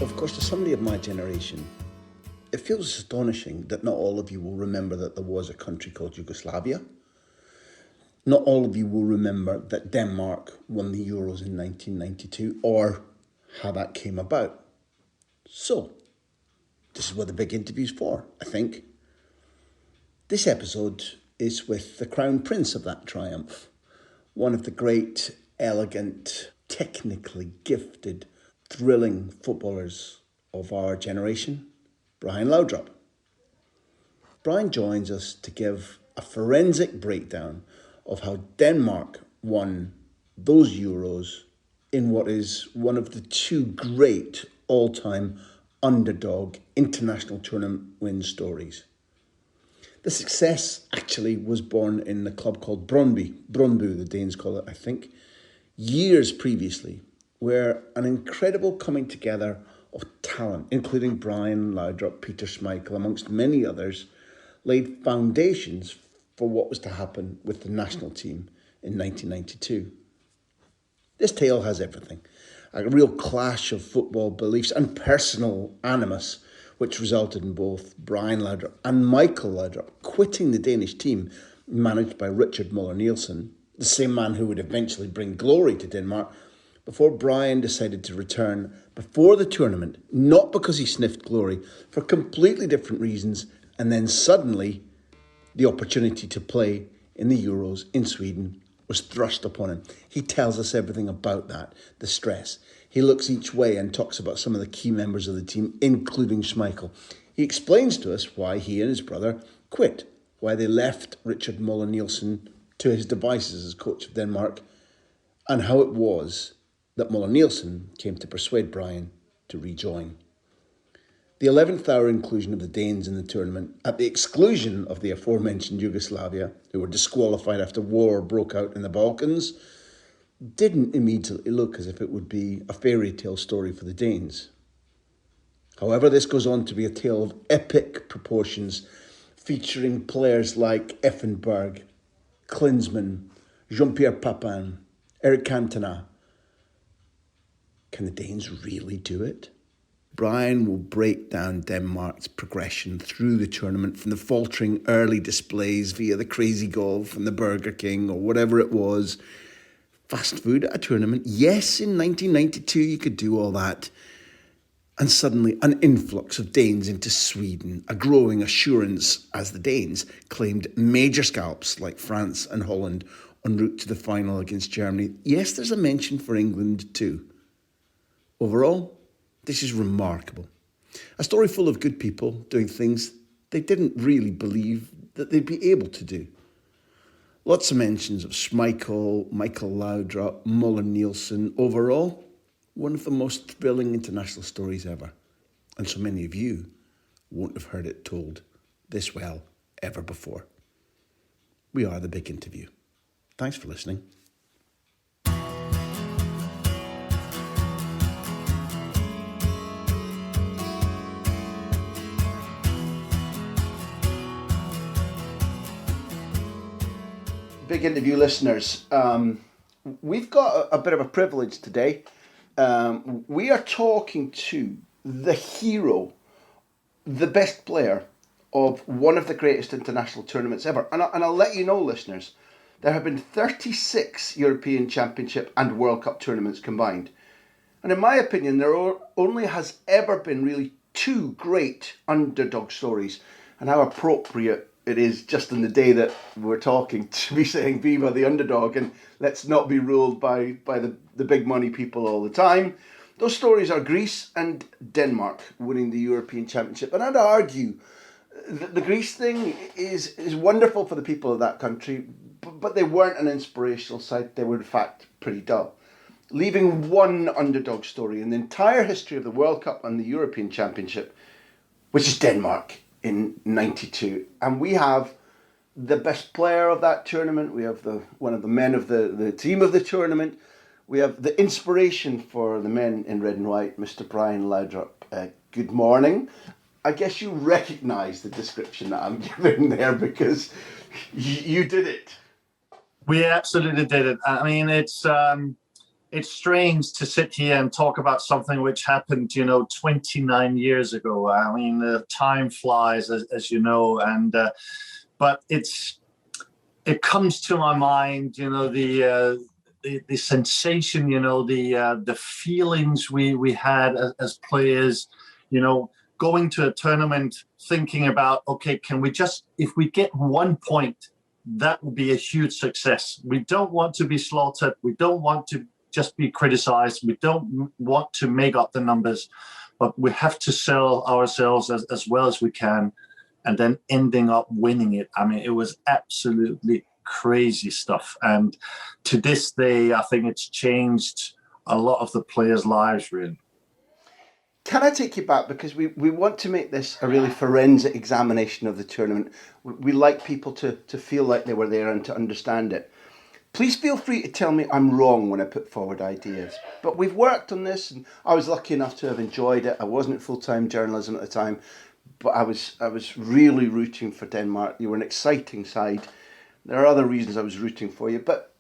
Of course, to somebody of my generation, it feels astonishing that not all of you will remember that there was a country called Yugoslavia. Not all of you will remember that Denmark won the Euros in 1992 or how that came about. So, this is what the big interview's for, I think. This episode is with the Crown Prince of that triumph, one of the great, elegant, technically gifted, thrilling footballers of our generation, Brian Laudrup. Brian joins us to give a forensic breakdown of how Denmark won those Euros in what is one of the two great all-time underdog international tournament win stories. The success actually was born in the club called Brøndby, the Danes call it, I think, years previously, where an incredible coming together of talent, including Brian Laudrup, Peter Schmeichel, amongst many others, laid foundations for what was to happen with the national team in 1992. This tale has everything. A real clash of football beliefs and personal animus, which resulted in both Brian Laudrup and Michael Laudrup quitting the Danish team managed by Richard Moller Nielsen, the same man who would eventually bring glory to Denmark, before Brian decided to return before the tournament, not because he sniffed glory, for completely different reasons, and then suddenly the opportunity to play in the Euros in Sweden was thrust upon him. He tells us everything about that, the stress. He looks each way and talks about some of the key members of the team, including Schmeichel. He explains to us why he and his brother quit, why they left Richard Moller Nielsen to his devices as coach of Denmark, and how it was that Moller Nielsen came to persuade Brian to rejoin. The 11th hour inclusion of the Danes in the tournament, at the exclusion of the aforementioned Yugoslavia, who were disqualified after war broke out in the Balkans, didn't immediately look as if it would be a fairy tale story for the Danes. However, this goes on to be a tale of epic proportions, featuring players like Effenberg, Klinsmann, Jean-Pierre Papin, Eric Cantona. Can the Danes really do it? Brian will break down Denmark's progression through the tournament, from the faltering early displays via the crazy golf and the Burger King or whatever it was. Fast food at a tournament. Yes, in 1992 you could do all that. And suddenly an influx of Danes into Sweden, a growing assurance as the Danes claimed major scalps like France and Holland en route to the final against Germany. Yes, there's a mention for England too. Overall, this is remarkable. A story full of good people doing things they didn't really believe that they'd be able to do. Lots of mentions of Schmeichel, Michael Laudrup, Moller Nielsen. Overall, one of the most thrilling international stories ever. And so many of you won't have heard it told this well ever before. We are The Big Interview. Thanks for listening. Big Interview listeners, we've got a bit of a privilege today. We are talking to the hero, the best player of one of the greatest international tournaments ever. And I'll let you know, listeners, there have been 36 European Championship and World Cup tournaments combined. And in my opinion, there only has ever been really two great underdog stories. And how appropriate it is just in the day that we're talking to be saying Viva the underdog, and let's not be ruled by the big money people all the time. Those stories are Greece and Denmark winning the European Championship. And I'd argue the Greece thing is wonderful for the people of that country, but they weren't an inspirational side. They were in fact pretty dull. Leaving one underdog story in the entire history of the World Cup and the European Championship, which is Denmark in 92. And we have the best player of that tournament. We have one of the men of the team of the tournament. We have the inspiration for the men in red and white, Mr. Brian Laudrup. Good morning. I guess you recognise the description that I'm giving there because you did it. We absolutely did it. I mean, it's it's strange to sit here and talk about something which happened, 29 years ago. I mean, time flies, as you know, and but it comes to my mind, the sensation, the feelings we had as players, going to a tournament, thinking about, okay, if we get 1 point, that would be a huge success. We don't want to be slaughtered. We don't want to just be criticized. We don't want to make up the numbers, but we have to sell ourselves as well as we can, and then ending up winning it. I mean, it was absolutely crazy stuff. And to this day, I think it's changed a lot of the players' lives, really. Can I take you back? Because we want to make this a really forensic examination of the tournament. We like people to feel like they were there and to understand it. Please feel free to tell me I'm wrong when I put forward ideas. But we've worked on this, and I was lucky enough to have enjoyed it. I wasn't full-time journalism at the time, but I was really rooting for Denmark. You were an exciting side. There are other reasons I was rooting for you. But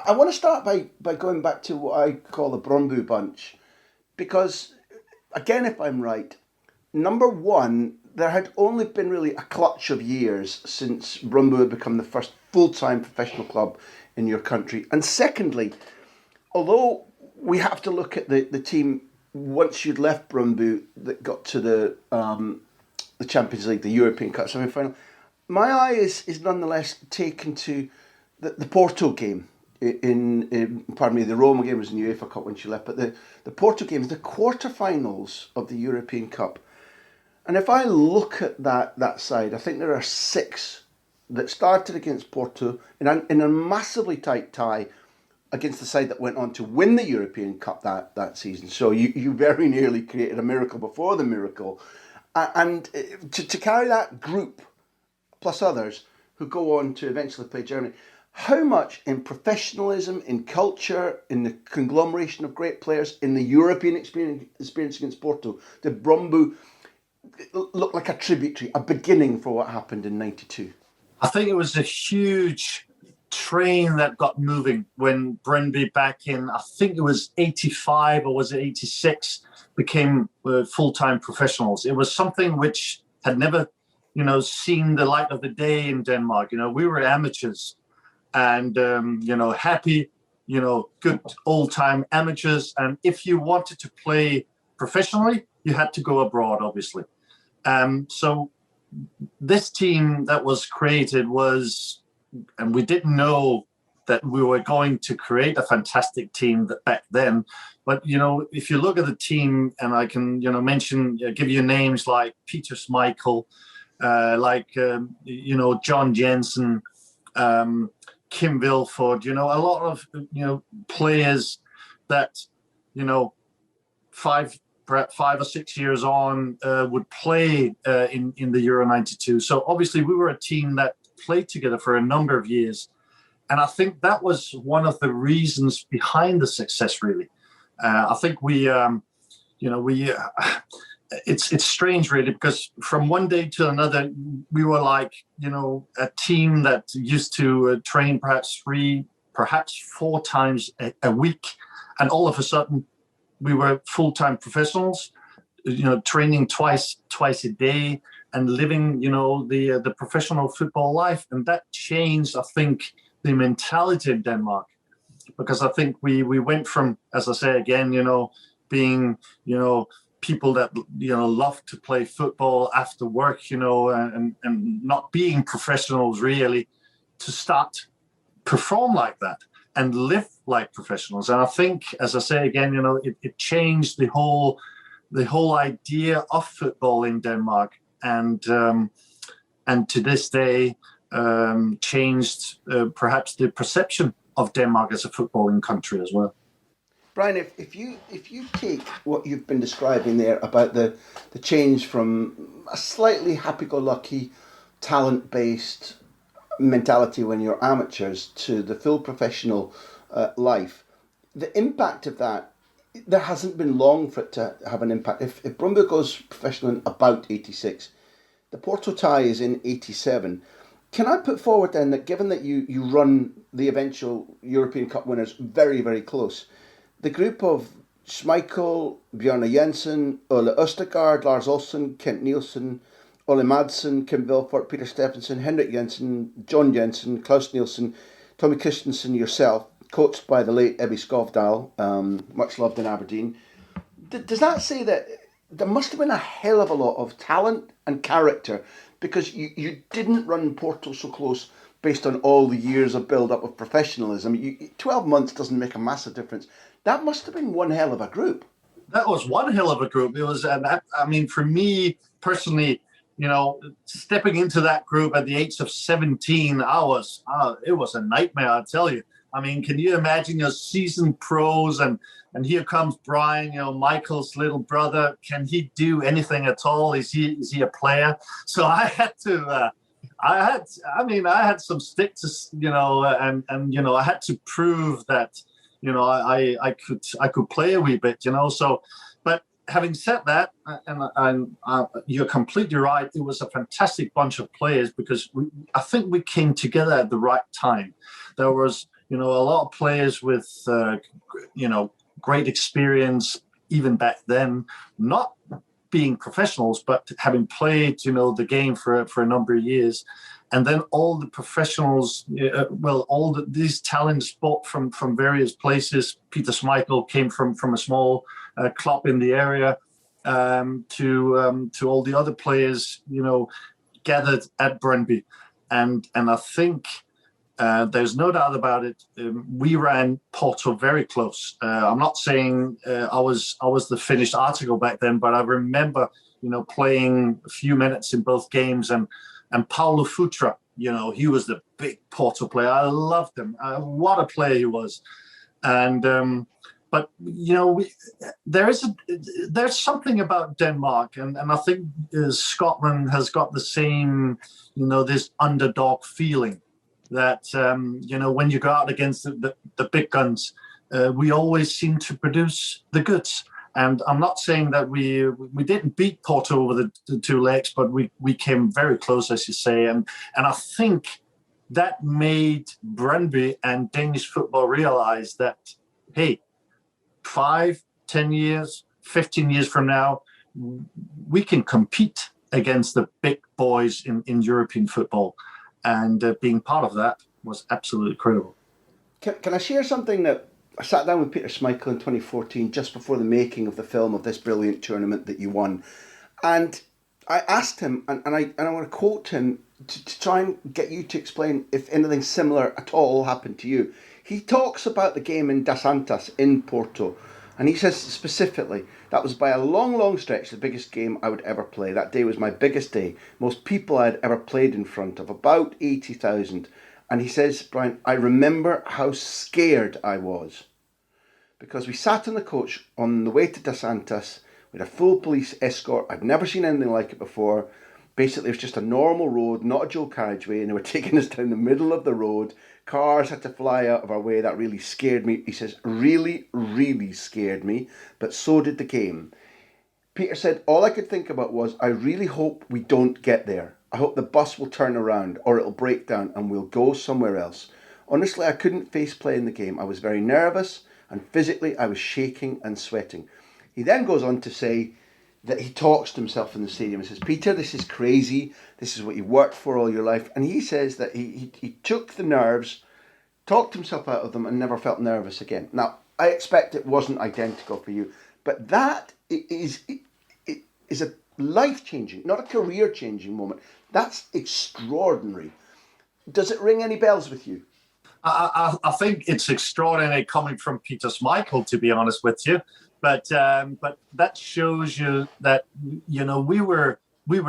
I want to start by going back to what I call the Brøndby bunch. Because, again, if I'm right, number one, there had only been really a clutch of years since Brøndby had become the first full-time professional club in your country. And secondly, although we have to look at the team once you'd left Brøndby that got to the Champions League, the European Cup semi-final, my eye is nonetheless taken to the Porto game. The Roma game was in the UEFA Cup when she left, but the Porto game is the quarterfinals of the European Cup. And if I look at that side, I think there are 6 that started against Porto in a massively tight tie against the side that went on to win the European Cup that season. So you very nearly created a miracle before the miracle. And to carry that group, plus others, who go on to eventually play Germany, how much in professionalism, in culture, in the conglomeration of great players, in the European experience against Porto, did Brøndby look like a tributary, a beginning for what happened in '92? I think it was a huge train that got moving when Brøndby back in, I think it was 85 or was it 86, became full-time professionals. It was something which had never, seen the light of the day in Denmark. We were amateurs and, happy, good old-time amateurs. And if you wanted to play professionally, you had to go abroad, obviously. So this team that was created and we didn't know that we were going to create a fantastic team back then. But, if you look at the team, and I can, give you names like Peter Schmeichel, John Jensen, Kim Vilford, a lot of, players that, 5 or 6 years on would play in the Euro 92. So obviously we were a team that played together for a number of years. And I think that was one of the reasons behind the success, really. I think it's strange, really, because from one day to another, we were like, a team that used to train perhaps 3, perhaps 4 times a week. And all of a sudden, we were full-time professionals, training twice a day and living, the professional football life. And that changed, I think, the mentality in Denmark, because I think we went from, as I say again, being, people that, love to play football after work, and not being professionals really, to start perform like that and live like professionals. And I think, as I say again, it changed the whole idea of football in Denmark, and to this day changed perhaps the perception of Denmark as a footballing country as well. Brian, if you take what you've been describing there about the change from a slightly happy-go-lucky, talent-based mentality when you're amateurs to the full professional life, the impact of that, there hasn't been long for it to have an impact. If Brøndby goes professional in about 86, the Porto tie is in 87. Can I put forward then that given that you run the eventual European Cup winners very, very close, the group of Schmeichel, Bjarne Jensen, Ole Østergaard, Lars Olsen, Kent Nielsen, Ole Madsen, Kim Vilfort, Peter Stephenson, Henrik Jensen, John Jensen, Klaus Nielsen, Tommy Christensen, yourself, coached by the late Ebbe Skovdahl, much loved in Aberdeen. Does that say that there must have been a hell of a lot of talent and character, because you didn't run Porto so close based on all the years of build-up of professionalism? 12 months doesn't make a massive difference. That must have been one hell of a group. That was one hell of a group. It was, for me personally, stepping into that group at the age of 17, it was a nightmare, I tell you. I mean, can you imagine your seasoned pros and here comes Brian, Michael's little brother. Can he do anything at all? Is he a player? So I had to, I had some stick to, and I had to prove that, I could play a wee bit, So, but having said that, and you're completely right. It was a fantastic bunch of players, because I think we came together at the right time. There was, a lot of players with, great experience even back then, not being professionals, but having played, the game for a number of years. And then all the professionals, these talents bought from various places. Peter Schmeichel came from a small club in the area, to all the other players, gathered at Brøndby. And I think there's no doubt about it. We ran Porto very close. I'm not saying I was the finished article back then, but I remember, playing a few minutes in both games, and Paulo Futra, he was the big Porto player. I loved him. What a player he was. And but there's something about Denmark, and I think Scotland has got the same, this underdog feeling. That when you go out against the big guns, we always seem to produce the goods. And I'm not saying that we didn't beat Porto over the two legs, but we came very close, as you say. And I think that made Brøndby and Danish football realize that, hey, 5, 10 years, 15 years from now, we can compete against the big boys in European football. And being part of that was absolutely critical. Can I share something that I sat down with Peter Schmeichel in 2014, just before the making of the film of this brilliant tournament that you won. And I asked him, and I want to quote him to try and get you to explain if anything similar at all happened to you. He talks about the game in Das Antas in Porto. And he says specifically, that was by a long, long stretch the biggest game I would ever play. That day was my biggest day. Most people I had ever played in front of, about 80,000. And he says, Brian, I remember how scared I was. Because we sat on the coach on the way to Das Antas. We had a full police escort. I'd never seen anything like it before. Basically, it was just a normal road, not a dual carriageway. And they were taking us down the middle of the road. Cars had to fly out of our way. That really scared me. He says, really, really scared me. But so did the game. Peter said, all I could think about was, I really hope we don't get there. I hope the bus will turn around or it'll break down and we'll go somewhere else. Honestly, I couldn't face play in the game. I was very nervous and physically I was shaking and sweating. He then goes on to say that he talks to himself in the stadium and says, Peter, this is crazy. This is what you worked for all your life. And he says that he took the nerves, talked himself out of them and never felt nervous again. Now, I expect it wasn't identical for you, but that is a life-changing, not a career-changing moment. That's extraordinary. Does it ring any bells with you? I think it's extraordinary coming from Peter Schmeichel, to be honest with you. But that shows you that, we were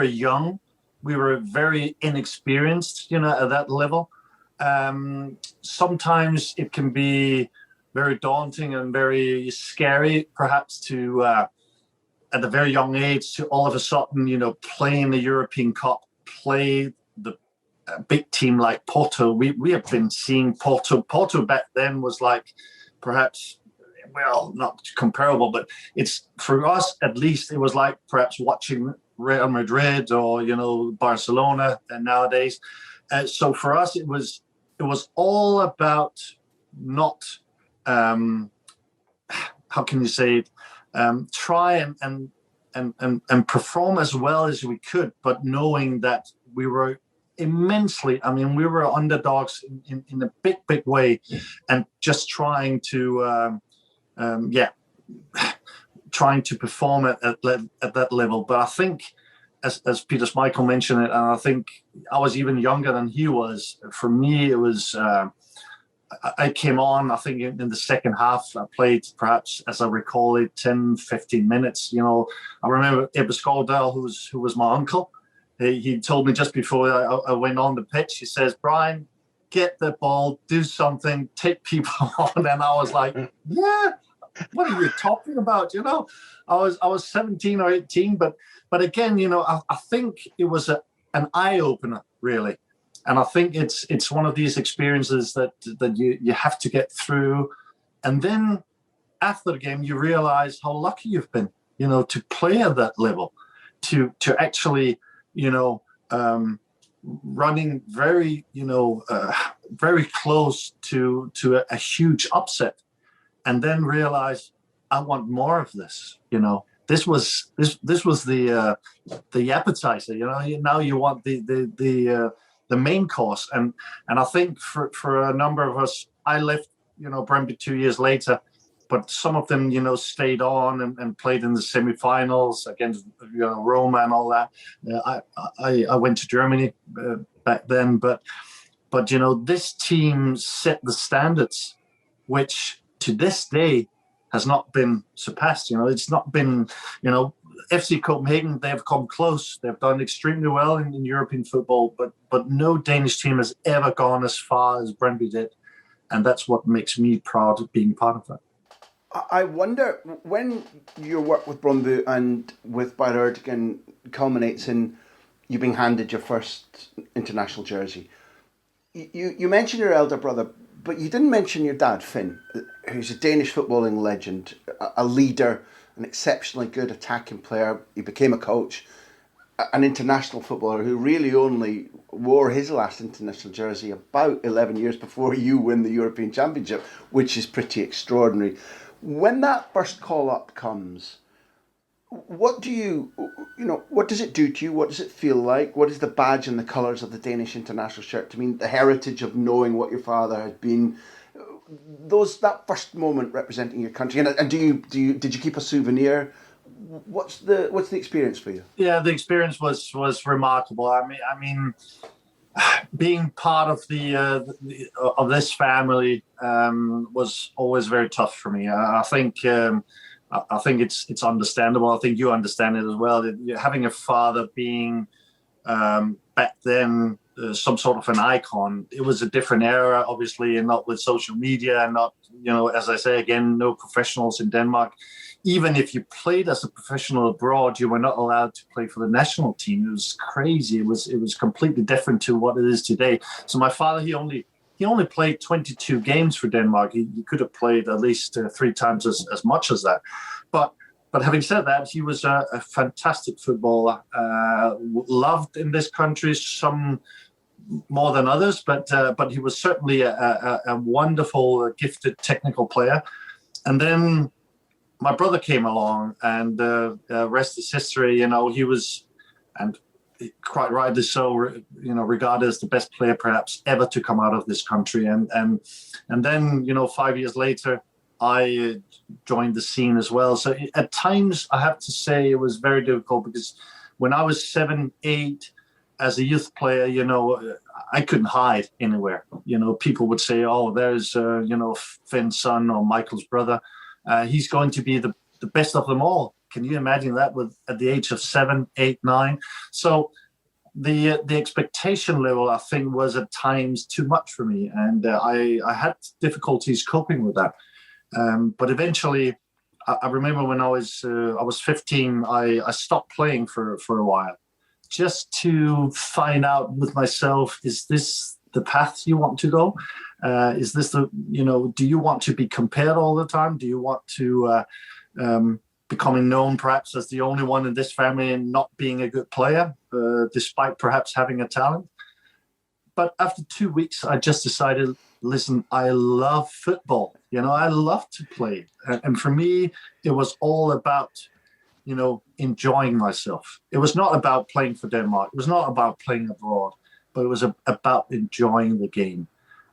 young. We were very inexperienced, at that level. Sometimes it can be very daunting and very scary, perhaps, to at a very young age, to all of a sudden, play in the European Cup, play a big team like Porto. We have been seeing Porto. Porto back then was like, perhaps, well, not comparable, but it's, for us at least, it was like perhaps watching Real Madrid or, Barcelona nowadays. So for us, it was all about not how can you say it, try and perform as well as we could, but knowing that we were immensely, we were underdogs in a big way, and just trying to perform at that level. But I think, as Peter Schmeichel mentioned it, and I think I was even younger than he was. For me, it was I came on, I think, in the second half. I played, perhaps, as I recall it, 10, 15 minutes. I remember Ebbe Skovdahl, who was my uncle. He told me just before I went on the pitch, he says, "Brian, get the ball, do something, take people on." And I was like, yeah, what are you talking about? I was 17 or 18, but again, I think it was an eye opener, really. And I think it's one of these experiences that you have to get through. And then after the game, you realize how lucky you've been, to play at that level, to actually, running very, very close to a huge upset, and then realize, I want more of this. This was the appetizer. Now you want the main course, and I think for a number of us, I left Brøndby 2 years later, but some of them stayed on and played in the semi-finals against Roma and all that. I went to Germany back then, but this team set the standards, which to this day has not been surpassed. It's not been, FC Copenhagen, they've come close. They've done extremely well in European football, but no Danish team has ever gone as far as Brøndby did. And that's what makes me proud of being part of that. I wonder, when your work with Brøndby and with Bayern culminates in you being handed your first international jersey, you mentioned your elder brother, but you didn't mention your dad, Finn, who's a Danish footballing legend, a leader, an exceptionally good attacking player. He became a coach, an international footballer who really only wore his last international jersey about 11 years before you win the European Championship, which is pretty extraordinary. When that first call up comes, what does it do to you? What does it feel like? What is the badge and the colours of the Danish international shirt? The heritage of knowing what your father had been, that first moment representing your country. And did you keep a souvenir? What's the experience for you? Yeah, the experience was remarkable. I mean, being part of of this family was always very tough for me. I think it's understandable. I think you understand it as well. Having a father being back then some sort of an icon. It was a different era, obviously, and not with social media, and not, as I say again, no professionals in Denmark. Even if you played as a professional abroad, you were not allowed to play for the national team. It was crazy. It was completely different to what it is today. So my father, he only played 22 games for Denmark. He could have played at least 3 times as much as that. But having said that, he was a fantastic footballer, loved in this country, some more than others, but he was certainly a wonderful, gifted technical player. And then my brother came along, and rest is history. He was, and quite rightly so, regarded as the best player perhaps ever to come out of this country. And then 5 years later, I joined the scene as well. So at times, I have to say, it was very difficult, because when I was 7, 8, as a youth player, I couldn't hide anywhere. People would say, "Oh, there's Finn's son or Michael's brother. He's going to be the best of them all." Can you imagine that at the age of 7, 8, 9? So the expectation level, I think, was at times too much for me, and I had difficulties coping with that. But eventually, I remember when I was 15, I stopped playing for a while, just to find out with myself: is this the path you want to go? Is this do you want to be compared all the time? Do you want to becoming known perhaps as the only one in this family and not being a good player, despite perhaps having a talent? But after 2 weeks, I just decided, listen, I love football. I love to play. And for me, it was all about, enjoying myself. It was not about playing for Denmark. It was not about playing abroad, but it was about enjoying the game.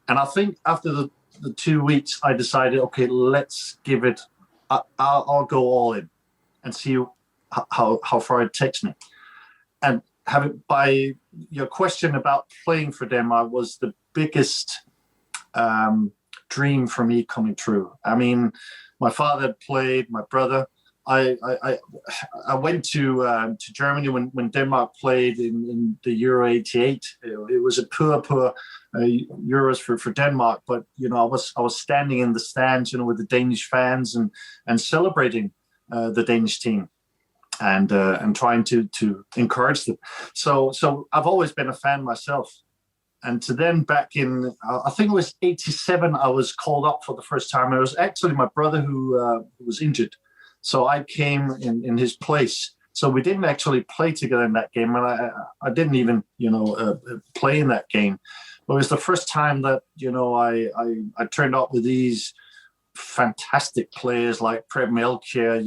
And I think after the 2 weeks, I decided, okay, let's give it, I'll go all in and see how far it takes me. And by your question about playing for Denmark was the biggest dream for me coming true. I mean, my father had played, my brother. I went to Germany when Denmark played in the Euro '88. It was a poor Euros for Denmark, but I was standing in the stands, with the Danish fans and celebrating the Danish team. And trying to encourage them. So I've always been a fan myself. And to then back in, I think it was '87, I was called up for the first time. It was actually my brother who was injured. So I came in his place. So we didn't actually play together in that game. And I didn't even, play in that game. But it was the first time that, I turned up with these fantastic players like Preben Elkjær,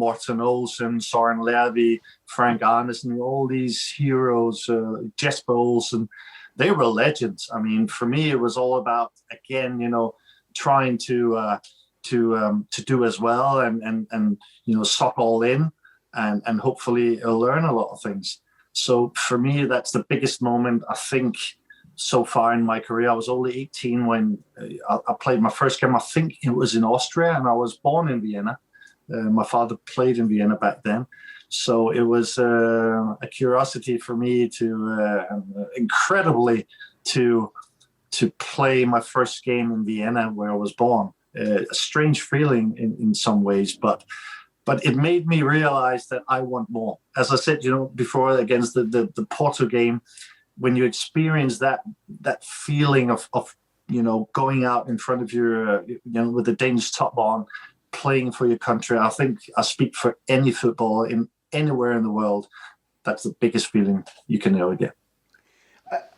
Morten Olsen, Søren Lervig, Frank Arnesen, all these heroes, Jesper Olsen. They were legends. I mean, for me, it was all about, again, trying to do as well and suck all in and hopefully learn a lot of things. So for me, that's the biggest moment, I think, so far in my career. I was only 18 when I played my first game. I think it was in Austria, and I was born in Vienna. My father played in Vienna back then. So it was a curiosity for me incredibly to play my first game in Vienna where I was born. A strange feeling in some ways, but it made me realize that I want more. As I said, before against the Porto game, when you experience that feeling of going out in front of your with the Danish top on, playing for your country, I think I speak for any footballer in anywhere in the world. That's the biggest feeling you can ever get.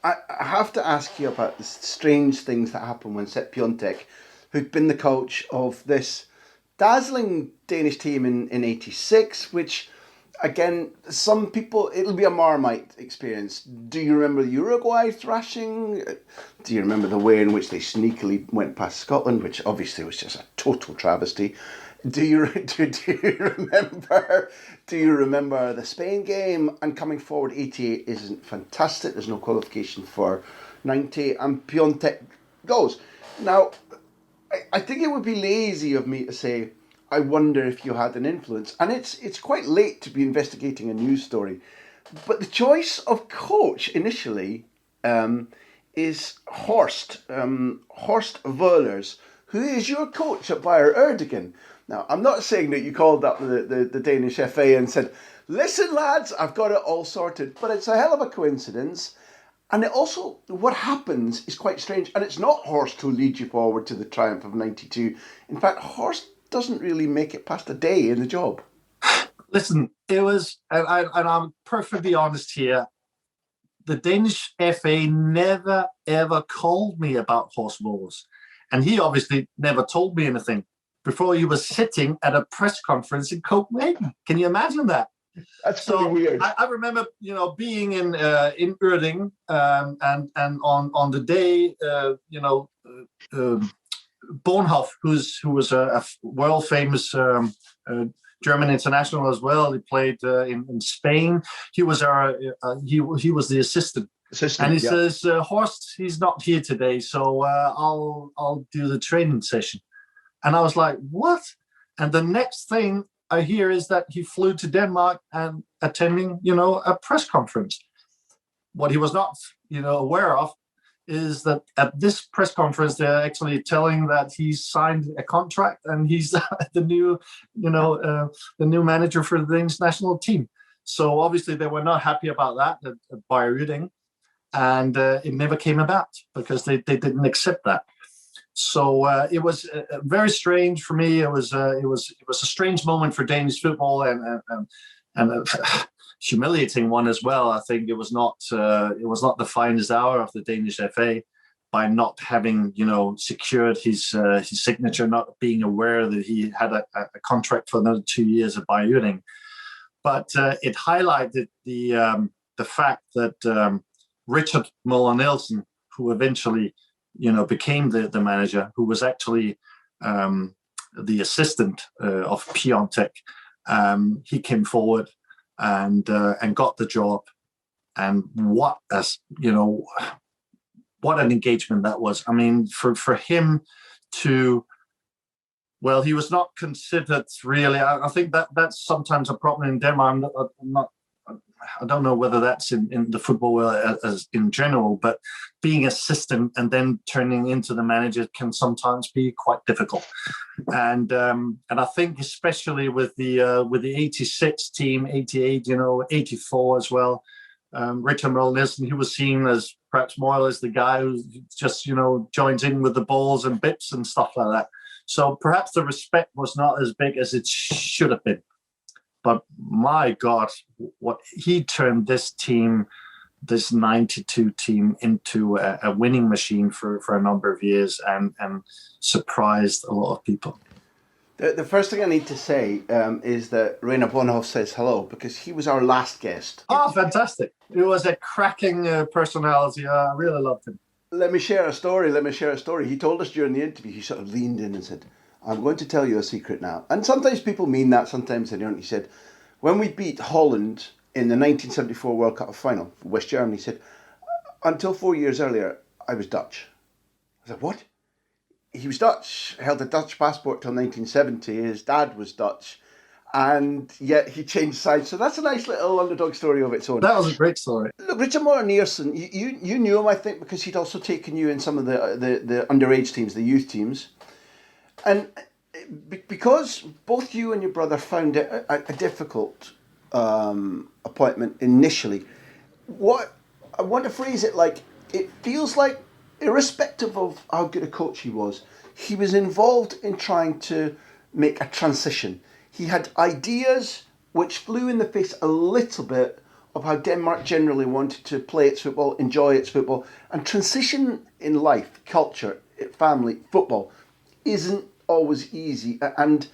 I have to ask you about the strange things that happened when Sepp Piontek, who'd been the coach of this dazzling Danish team in '86, which, again, some people, it'll be a Marmite experience. Do you remember the Uruguay thrashing? Do you remember the way in which they sneakily went past Scotland, which obviously was just a total travesty? Do you remember the Spain game? And coming forward, 88 isn't fantastic. There's no qualification for 90, and Piontek goes. Now, I think it would be lazy of me to say, I wonder if you had an influence. And it's quite late to be investigating a news story. But the choice of coach initially is Horst Wöhlers, who is your coach at Bayer Erdogan. Now, I'm not saying that you called up the Danish FA and said, listen, lads, I've got it all sorted. But it's a hell of a coincidence. And it also, what happens is quite strange. And it's not Horst who leads you forward to the triumph of 92. In fact, Horst doesn't really make it past a day in the job. Listen, it was, and I'm perfectly honest here, the Danish FA never, ever called me about Horst Wöhlers. And he obviously never told me anything before he was sitting at a press conference in Copenhagen. Can you imagine that? That's so weird. I remember, being in Erding, and on the day, Bonhoff, who was a world famous German international as well. He played in Spain. He was he was the assistant. And he says, Horst, he's not here today, so I'll do the training session. And I was like, what? And the next thing I hear is that he flew to Denmark and attending, a press conference. What he was not, aware of is that at this press conference, they're actually telling that he's signed a contract and he's the new manager for the Danish national team. So obviously they were not happy about that at Bayer Erding, and it never came about because they didn't accept that. So it was very strange for me. It was a strange moment for Danish football, and humiliating one as well. I think it was not the finest hour of the Danish FA by not having, secured his signature, not being aware that he had a contract for another 2 years at Bayern. But it highlighted the fact that Richard Moller Nielsen, who eventually, became the manager, who was actually the assistant of Piontek, he came forward and got the job. And what an engagement that was. I mean, for him to, well, he was not considered really. I think that's sometimes a problem in Denmark. I don't know whether that's in the football world as in general, but being assistant and then turning into the manager can sometimes be quite difficult. And I think especially with the 86 team, 88, 84 as well. Richard Moller Nielsen, he was seen as perhaps more as the guy who just joins in with the balls and bits and stuff like that. So perhaps the respect was not as big as it should have been. But my God, what he turned this team, this 92 team, into a winning machine for a number of years and surprised a lot of people. The first thing I need to say is that Rainer Bonhoff says hello, because he was our last guest. Oh, fantastic. He was a cracking personality. I really loved him. Let me share a story. He told us during the interview, he sort of leaned in and said, I'm going to tell you a secret now. And sometimes people mean that, sometimes they don't. He said, when we beat Holland in the 1974 World Cup final, West Germany, he said, until 4 years earlier, I was Dutch. I said, what? He was Dutch, held a Dutch passport till 1970. His dad was Dutch, and yet he changed sides. So that's a nice little underdog story of its own. That was a great story. Look, Richard Moller Nielsen, you knew him, I think, because he'd also taken you in some of the underage teams, the youth teams. And because both you and your brother found it a difficult appointment initially, what I want to phrase it like, it feels like, irrespective of how good a coach he was involved in trying to make a transition. He had ideas which flew in the face a little bit of how Denmark generally wanted to play its football, enjoy its football, and transition in life, culture, family, football isn't always easy, and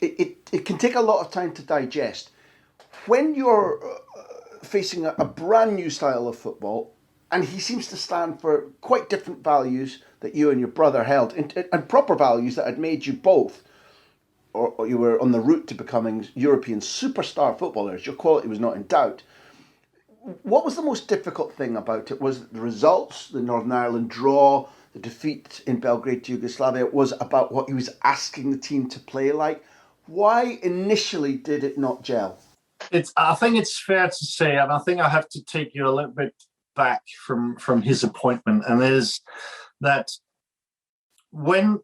it can take a lot of time to digest. When you're facing a brand new style of football, and he seems to stand for quite different values that you and your brother held, and proper values that had made you both, or you were on the route to becoming European superstar footballers. Your quality was not in doubt. What was the most difficult thing about it? Was it the results, the Northern Ireland draw, the defeat in Belgrade to Yugoslavia? It was about what he was asking the team to play like. Why initially did it not gel? I think it's fair to say, and I think I have to take you a little bit back from his appointment, and is that when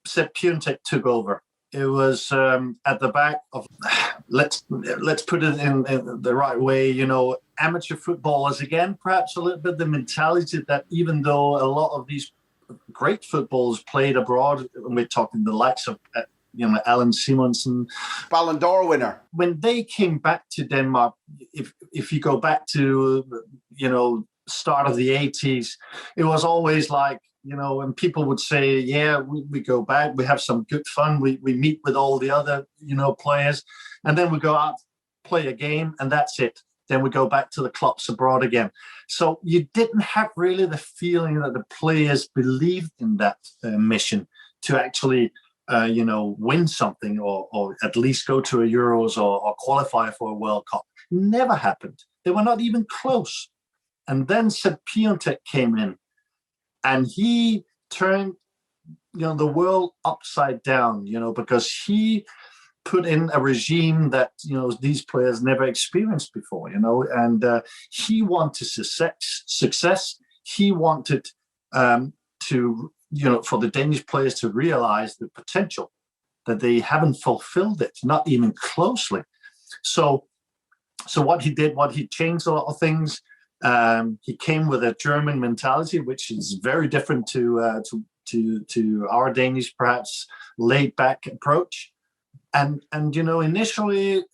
Sepp Piontek took over, it was at the back of, let's put it in the right way, amateur footballers again, perhaps a little bit the mentality that even though a lot of these great footballers played abroad, and we're talking the likes of Alan Simonsen, Ballon d'Or winner, when they came back to Denmark, if you go back to start of the 80s, it was always like, and people would say, yeah, we go back, we have some good fun, we meet with all the other players, and then we go out, play a game, and that's it. Then we go back to the clubs abroad again. So you didn't have really the feeling that the players believed in that mission to actually win something or at least go to a Euros or qualify for a World Cup. Never happened. They were not even close. And then Sepp Piontek came in, and he turned the world upside down, because he put in a regime that these players never experienced before, and he wanted success. He wanted to for the Danish players to realize the potential, that they haven't fulfilled it, not even closely. So what he changed a lot of things. He came with a German mentality, which is very different to our Danish, perhaps laid back approach. And initially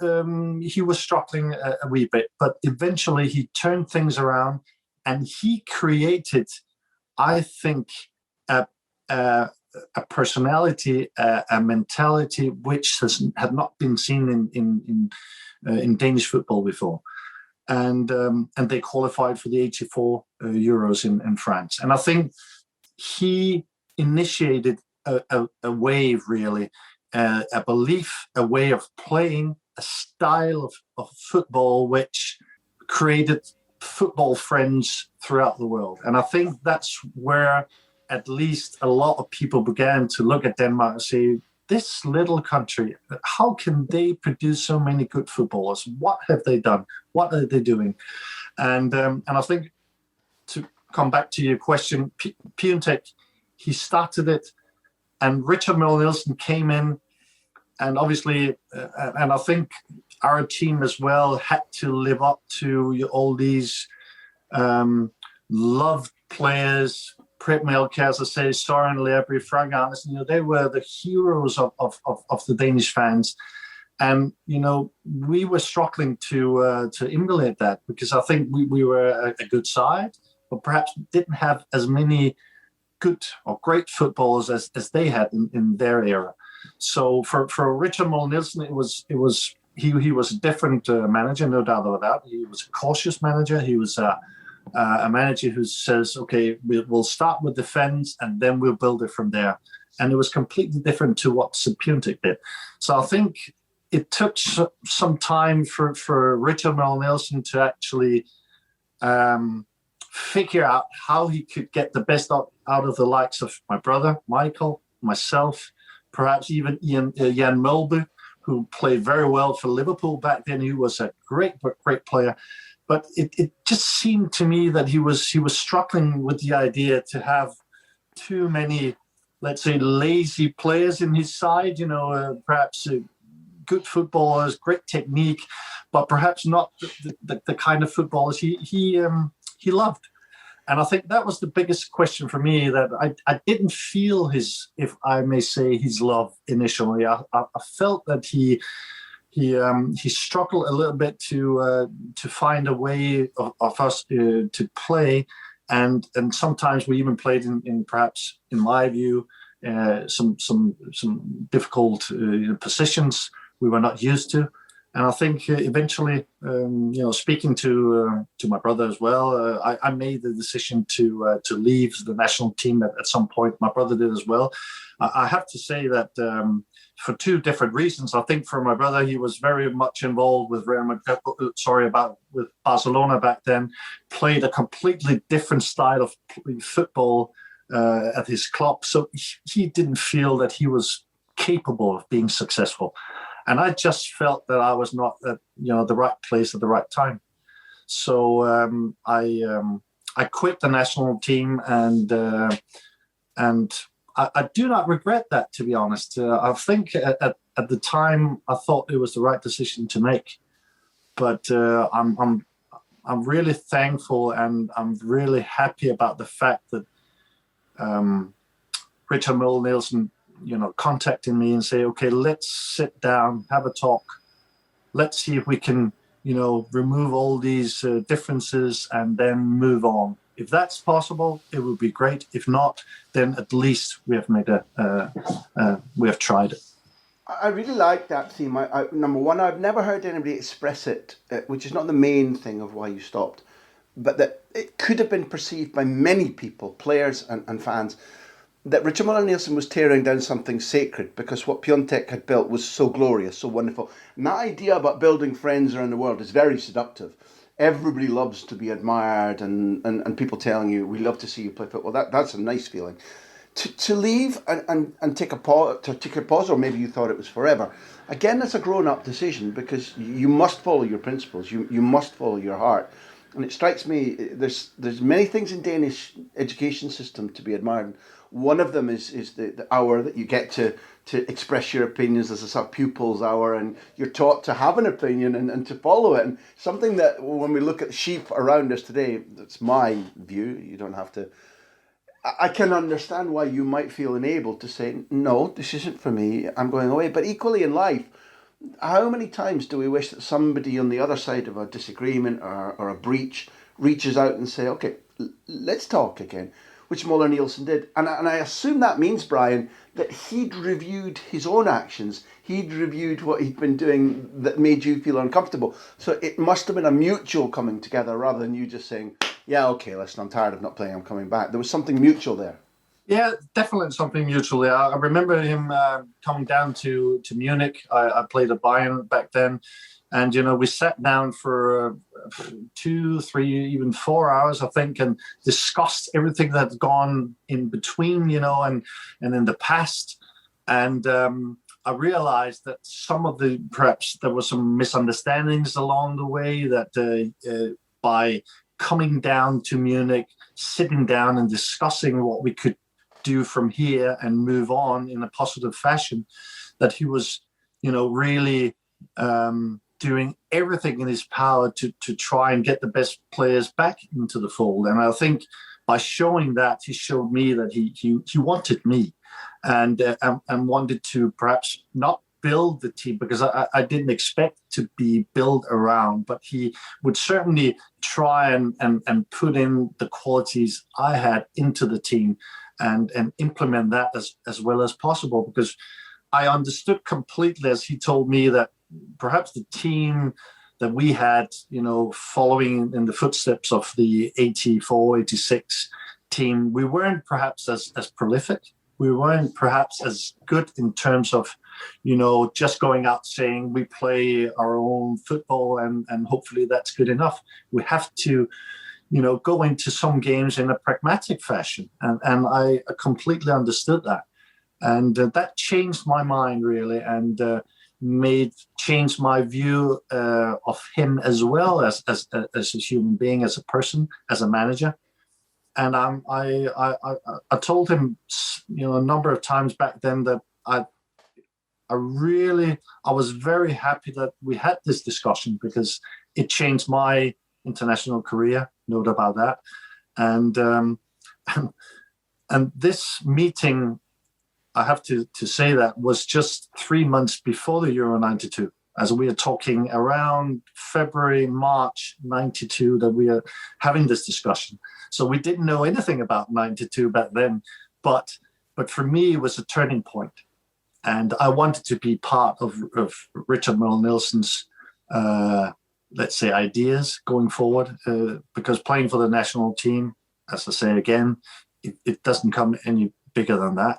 he was struggling a wee bit, but eventually he turned things around, and he created, I think, a personality, a mentality which had not been seen in Danish football before. And they qualified for the 84 Euros in France. And I think he initiated a wave, really, a belief, a way of playing, a style of football which created football friends throughout the world. And I think that's where at least a lot of people began to look at Denmark and say, this little country, how can they produce so many good footballers? What have they done? What are they doing? And I think, to come back to your question, Piontek, he started it, and Richard Moller Nielsen came in, and obviously, and I think our team as well had to live up to all these loved players, Preben Elkjær, as I say, Søren Lerby, Frank Andersen. They were the heroes of the Danish fans. And, we were struggling to emulate that, because I think we were a good side, but perhaps didn't have as many good or great footballers as they had in their era. So for Richard Moller Nielsen, he was a different manager, no doubt about that. He was a cautious manager. He was a manager who says, okay, we'll start with defense and then we'll build it from there. And it was completely different to what Piontek did. So I think it took some time for Richard Moller Nielsen to actually figure out how he could get the best out of the likes of my brother, Michael, myself, perhaps even Jan Mulby, who played very well for Liverpool back then. He was a great player. But it just seemed to me that he was struggling with the idea to have too many, let's say, lazy players in his side, perhaps good footballers, great technique, but perhaps not the kind of footballers he loved. And I think that was the biggest question for me, that I didn't feel his, if I may say, his love initially. I felt that he struggled a little bit to find a way of us to play, and sometimes we even played in perhaps, in my view, some difficult positions we were not used to. And I think eventually, speaking to my brother as well, I made the decision to leave the national team at some point. My brother did as well. I have to say that for two different reasons. I think for my brother, he was very much involved with with Barcelona back then, played a completely different style of football at his club. So he didn't feel that he was capable of being successful. And I just felt that I was not at the right place at the right time. So I quit the national team, and I do not regret that, to be honest. I think at the time I thought it was the right decision to make. But I'm really thankful, and I'm really happy about the fact that Richard Moller Nielsen, contacting me and say, okay, let's sit down, have a talk. Let's see if we can, remove all these differences and then move on. If that's possible, it would be great. If not, then at least we have made we have tried it. I really like that theme. Number one, I've never heard anybody express it, which is not the main thing of why you stopped, but that it could have been perceived by many people, players and fans, that Richard Moller Nielsen was tearing down something sacred because what Piontek had built was so glorious, so wonderful. And that idea about building friends around the world is very seductive. Everybody loves to be admired and people telling you, we love to see you play football. That's a nice feeling. To leave and take a pause, or maybe you thought it was forever. Again, that's a grown-up decision, because you must follow your principles. You must follow your heart. And it strikes me, there's many things in Danish education system to be admired. One of them is the hour that you get to express your opinions. There's a sort of pupils hour, and you're taught to have an opinion and to follow it. And something that when we look at sheep around us today, that's my view, you don't have to, I can understand why you might feel enabled to say, no, this isn't for me, I'm going away. But equally in life, how many times do we wish that somebody on the other side of a disagreement or a breach reaches out and say, okay, let's talk again, which Moller Nielsen did. And I assume that means, Brian, that he'd reviewed his own actions. He'd reviewed what he'd been doing that made you feel uncomfortable. So it must have been a mutual coming together rather than you just saying, yeah, okay, listen, I'm tired of not playing, I'm coming back. There was something mutual there. Yeah, definitely something mutual there. I remember him coming down to Munich. I played at Bayern back then. And, we sat down for 2, 3, even 4 hours, I think, and discussed everything that's gone in between, and in the past. And I realized that perhaps there were some misunderstandings along the way, that by coming down to Munich, sitting down and discussing what we could do from here and move on in a positive fashion, that he was, really doing everything in his power to try and get the best players back into the fold. And I think by showing that, he showed me that he wanted me and wanted to perhaps not build the team, because I didn't expect to be built around, but he would certainly try and put in the qualities I had into the team and implement that as well as possible, because I understood completely, as he told me, that perhaps the team that we had, following in the footsteps of the 84, 86 team, we weren't perhaps as prolific. We weren't perhaps as good in terms of, just going out saying we play our own football and hopefully that's good enough. We have to, go into some games in a pragmatic fashion. And I completely understood that. And that changed my mind, really, and changed my view of him as well as a human being, as a person, as a manager. And I told him, a number of times back then that I was very happy that we had this discussion, because it changed my international career, no doubt about that. And this meeting, I have to say, that was just 3 months before the Euro 92, as we are talking around February, March 92, that we are having this discussion. So we didn't know anything about 92 back then, but for me, it was a turning point. And I wanted to be part of Richard Moller Nielsen's, let's say, ideas going forward, because playing for the national team, as I say again, it doesn't come any bigger than that.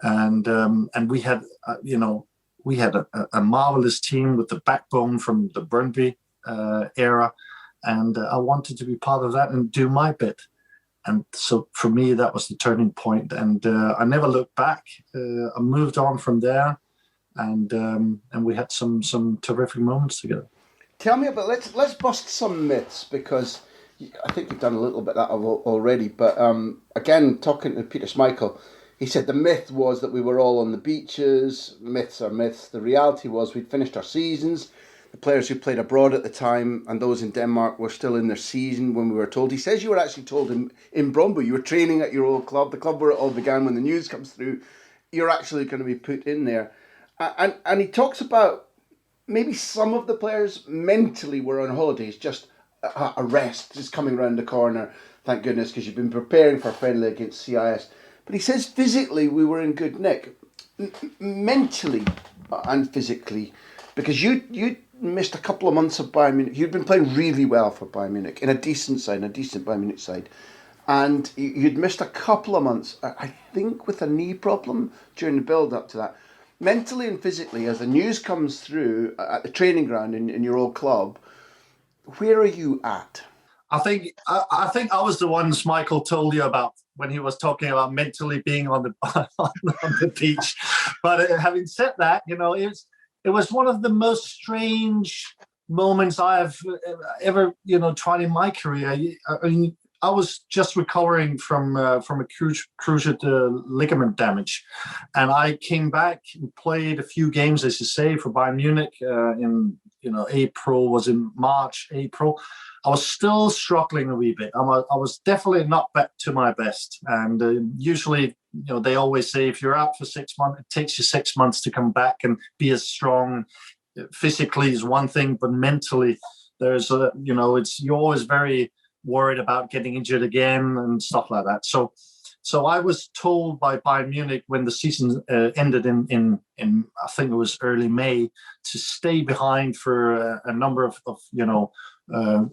And we had, we had a marvelous team with the backbone from the Brøndby era, and I wanted to be part of that and do my bit. And so for me, that was the turning point. And I never looked back. I moved on from there, and we had some terrific moments together. Tell me about, let's bust some myths, because I think you've done a little bit of that already. But again, talking to Peter Schmeichel, he said the myth was that we were all on the beaches. Myths are myths. The reality was we'd finished our seasons. The players who played abroad at the time and those in Denmark were still in their season when we were told. He says you were actually told in Brøndby, you were training at your old club, the club where it all began. When the news comes through, you're actually going to be put in there. And he talks about maybe some of the players mentally were on holidays, just a rest, just coming around the corner, thank goodness, because you've been preparing for a friendly against CIS. But he says physically we were in good nick, mentally and physically, because you missed a couple of months of Bayern Munich. You'd been playing really well for Bayern Munich in a decent Bayern Munich side, and you'd missed a couple of months, I think, with a knee problem during the build-up to that. Mentally and physically, as the news comes through at the training ground in your old club, where are you at? I think I was the ones Michael told you about when he was talking about mentally being on the on the beach. But having said that, it was one of the most strange moments I have ever tried in my career. I mean, I was just recovering from a cruciate ligament damage, and I came back and played a few games, as you say, for Bayern Munich in April, was in March, April, I was still struggling a wee bit. I was definitely not back to my best. And usually, they always say if you're out for 6 months, it takes you 6 months to come back and be as strong. Physically is one thing, but mentally, there's you're always very worried about getting injured again and stuff like that. So I was told by Bayern Munich when the season ended in I think it was early May, to stay behind for a number of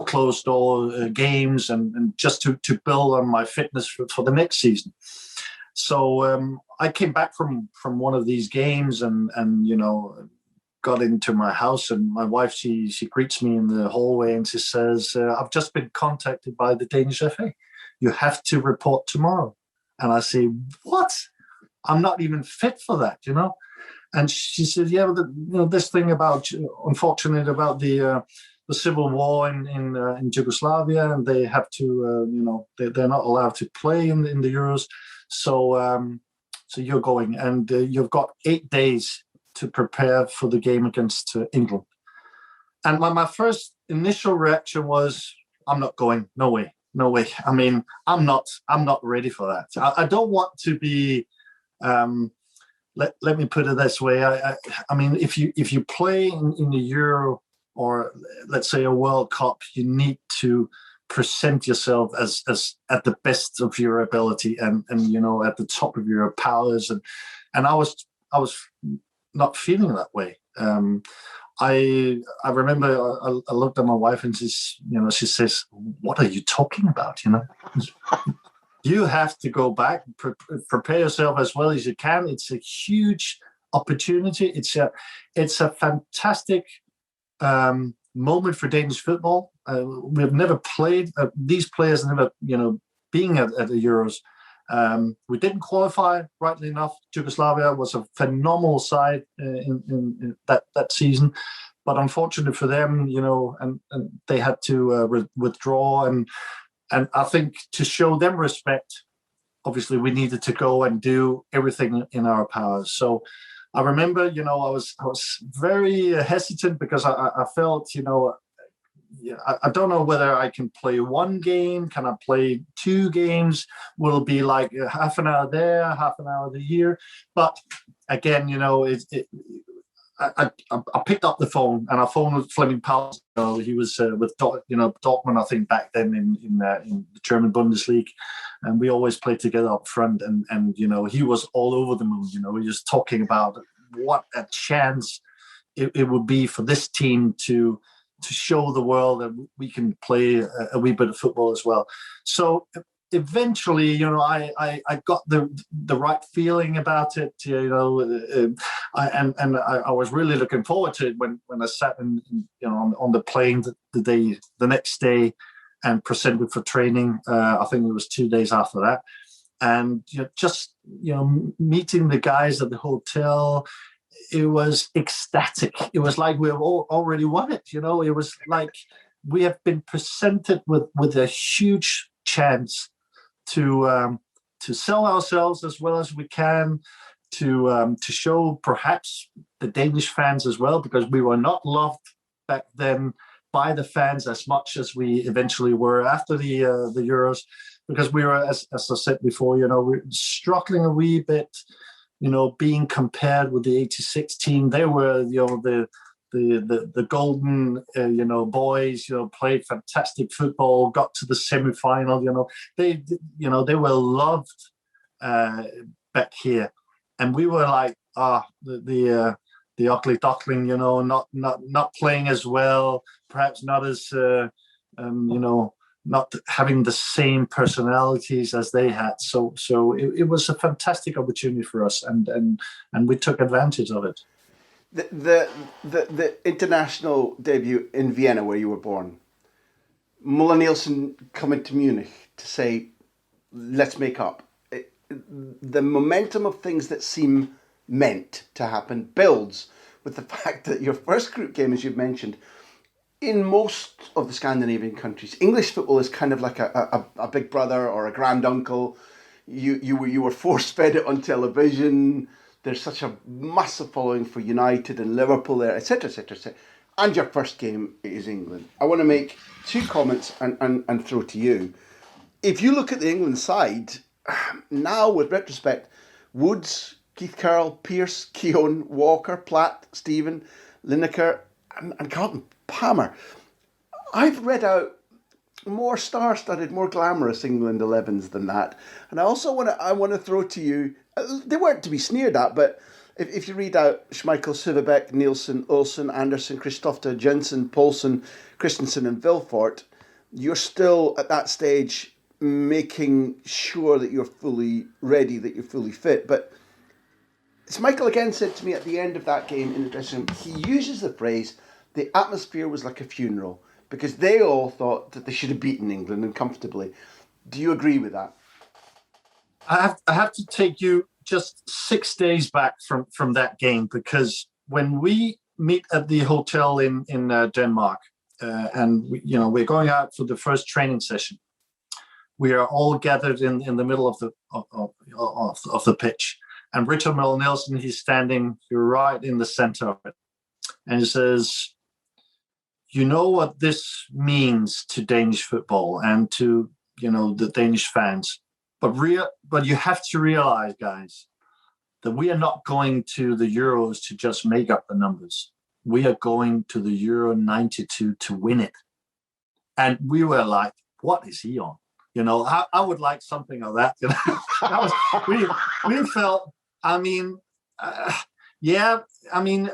closed door games and just to build on my fitness for the next season. So I came back from one of these games and got into my house, and my wife, she greets me in the hallway and she says, I've just been contacted by the Danish FA. You have to report tomorrow. And I say, what? I'm not even fit for that, And she said, yeah, this thing unfortunately, about the civil war in Yugoslavia, and they have to, they're not allowed to play in the Euros. So you're going, and you've got 8 days to prepare for the game against England. And my first initial reaction was, I'm not going. No way. I mean, I'm not ready for that. I don't want to be. Let me put it this way. I mean, if you play in the Euro, or let's say a World Cup, you need to present yourself as at the best of your ability and at the top of your powers. And I was not feeling that way. I remember I looked at my wife and she says, "What are you talking about? You have to go back, prepare yourself as well as you can. It's a huge opportunity. It's a fantastic moment for Danish football. We've never played. These players never, being at the Euros. We didn't qualify, rightly enough. Yugoslavia was a phenomenal side in that season, but unfortunately for them, and they had to withdraw. And I think to show them respect, obviously we needed to go and do everything in our powers. So I remember, I was very hesitant because I felt, I don't know whether I can play one game. Can I play 2 games? Will it be like half an hour there, half an hour here? But again, I picked up the phone and I phoned with Flemming Pals. He was with Dortmund, I think, back then in the German Bundesliga, and we always played together up front. And he was all over the moon. He was talking about what a chance it would be for this team to show the world that we can play a wee bit of football as well. So eventually, I got the right feeling about it, I was really looking forward to it when I sat on the plane the next day and presented for training. I think it was 2 days after that, and meeting the guys at the hotel. It was ecstatic. It was like we have already won it. It was like we have been presented with a huge chance to sell ourselves as well as we can, to show perhaps the Danish fans as well, because we were not loved back then by the fans as much as we eventually were after the Euros, because we were, as I said before, we're struggling a wee bit. Being compared with the '86 team, they were, the golden, boys, played fantastic football, got to the semi-final. They were loved back here, and we were like, the ugly duckling, not playing as well, perhaps not as, not having the same personalities as they had. So it was a fantastic opportunity for us, and we took advantage of it. The international debut in Vienna, where you were born, Moller Nielsen coming to Munich to say, let's make up. The momentum of things that seem meant to happen builds with the fact that your first group game, as you've mentioned, in most of the Scandinavian countries, English football is kind of like a big brother or a granduncle. You were force-fed it on television. There's such a massive following for United and Liverpool there, etc., etc., etc. and your first game is England. I want to make two comments and throw to you. If you look at the England side, now with retrospect, Woods, Keith Carroll, Pearce, Keown, Walker, Platt, Stephen, Lineker, and Carlton Palmer. I've read out more star-studded, more glamorous England 11s than that. And I also want to throw to you, they weren't to be sneered at, but if you read out Schmeichel, Sivebæk, Nielsen, Olsen, Anderson, Christofte, Jensen, Poulsen, Christensen and Vilfort, you're still at that stage making sure that you're fully ready, that you're fully fit. But Schmeichel again said to me at the end of that game in the dressing room, he uses the phrase, the atmosphere was like a funeral, because they all thought that they should have beaten England and comfortably. Do you agree with that? I have to take you just 6 days back from that game, because when we meet at the hotel in Denmark, and we're going out for the first training session, we are all gathered in the middle of the pitch, and Richard Moller Nielsen, he's standing right in the center of it, and he says, "You know what this means to Danish football and to the Danish fans, but you have to realize, guys, that we are not going to the Euros to just make up the numbers. We are going to the Euro 92 to win it." And we were like, "What is he on?" I would like something of that. We felt.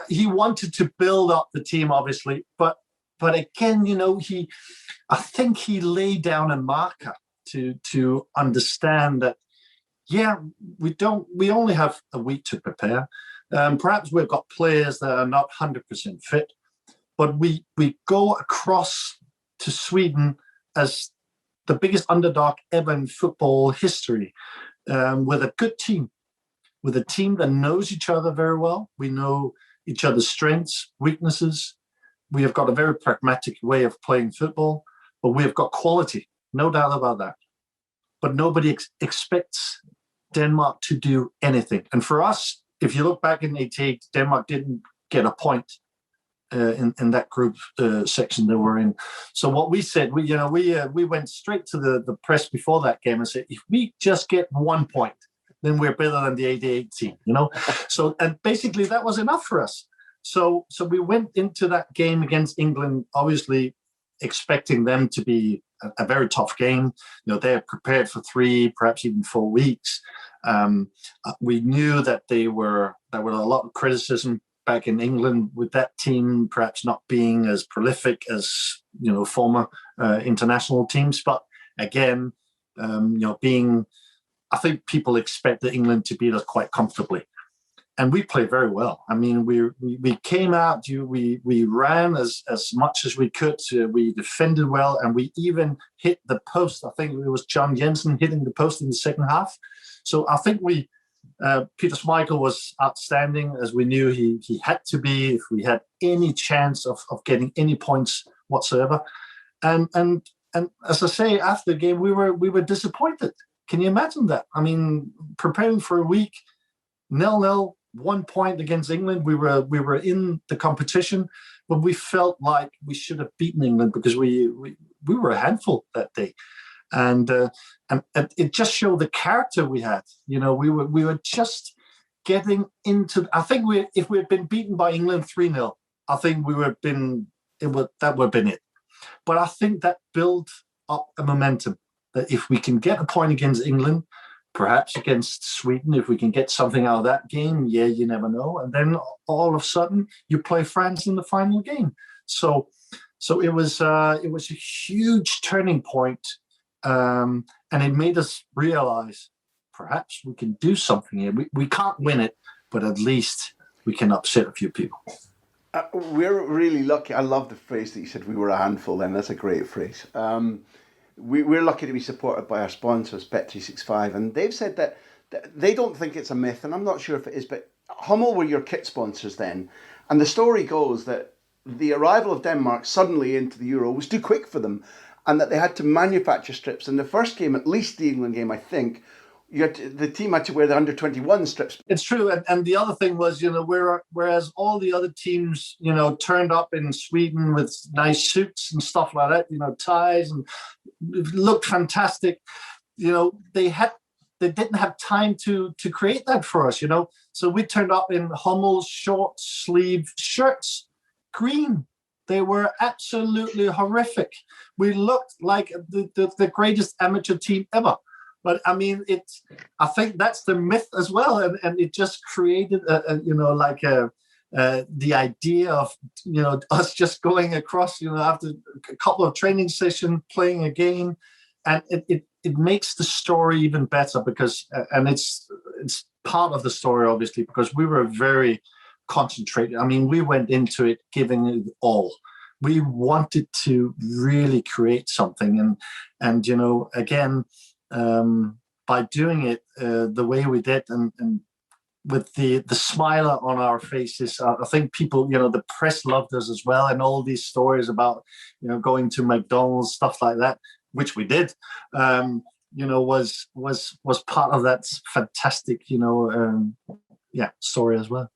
He wanted to build up the team, obviously, but again, I think he laid down a marker to understand that, we only have a week to prepare. Perhaps we've got players that are not 100% fit, but we go across to Sweden as the biggest underdog ever in football history, with a good team, with a team that knows each other very well. We know each other's strengths, weaknesses. We have got a very pragmatic way of playing football, but we have got quality, no doubt about that. But nobody expects Denmark to do anything. And for us, if you look back in '88, Denmark didn't get a point in that group section that we're in. So what we said, we went straight to the press before that game and said, if we just get 1 point, then we're better than the '88 team, So, and basically that was enough for us. So we went into that game against England, obviously expecting them to be a very tough game. They're prepared for 3, perhaps even 4 weeks. We knew that there were a lot of criticism back in England with that team, perhaps not being as prolific as former international teams. But again, I think people expected England to beat us quite comfortably. And we played very well. I mean, we came out, we ran as much as we could. We defended well, and we even hit the post. I think it was John Jensen hitting the post in the second half. So I think Peter Schmeichel was outstanding, as we knew he had to be if we had any chance of getting any points whatsoever. And as I say, after the game, we were disappointed. Can you imagine that? I mean, preparing for a week, 0-0. 1 point against England. We were in the competition, but we felt like we should have beaten England because we were a handful that day, and it just showed the character we had. We were just getting into. I think if we had been beaten by England 3-0, I think that would have been it. But I think that built up a momentum that if we can get a point against England, perhaps against Sweden, if we can get something out of that game, you never know. And then all of a sudden, you play France in the final game. So it was a huge turning point, and it made us realize perhaps we can do something here. We can't win it, but at least we can upset a few people. We're really lucky. I love the phrase that you said, we were a handful then. That's a great phrase. We're lucky to be supported by our sponsors, Bet365, and they've said that they don't think it's a myth, and I'm not sure if it is, but Hummel were your kit sponsors then, and the story goes that the arrival of Denmark suddenly into the Euro was too quick for them, and that they had to manufacture strips. And the first game, at least the England game, I think, the team had to wear the under-21 strips. It's true. And the other thing was, whereas all the other teams, turned up in Sweden with nice suits and stuff like that, ties, and looked fantastic, they didn't have time to create that for us, So we turned up in Hummel's short sleeve shirts, green. They were absolutely horrific. We looked like the greatest amateur team ever. But I mean, I think that's the myth as well, and it just created the idea of us just going across after a couple of training sessions, playing a game, and it makes the story even better because and it's part of the story obviously because we were very concentrated. I mean, we went into it giving it all. We wanted to really create something, and again. By doing it the way we did and with the smile on our faces, I think people, the press loved us as well, and all these stories about, going to McDonald's, stuff like that, which we did, was part of that fantastic, story as well.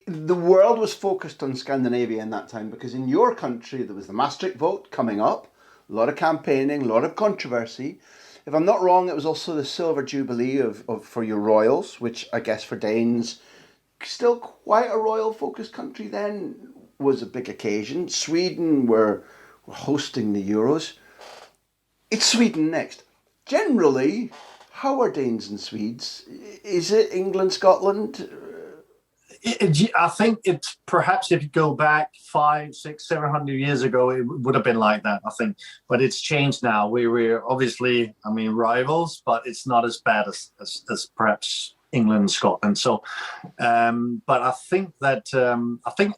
The world was focused on Scandinavia in that time because in your country there was the Maastricht vote coming up, a lot of campaigning, a lot of controversy. If I'm not wrong, it was also the Silver Jubilee for your royals, which I guess for Danes, still quite a royal-focused country then, was a big occasion. Sweden were hosting the Euros. It's Sweden next. Generally, how are Danes and Swedes? Is it England, Scotland? I think it's perhaps if you go back 500, 600, 700 years ago, it would have been like that, I think. But it's changed now. We're obviously, rivals, but it's not as bad as perhaps England and Scotland. So, but I think that,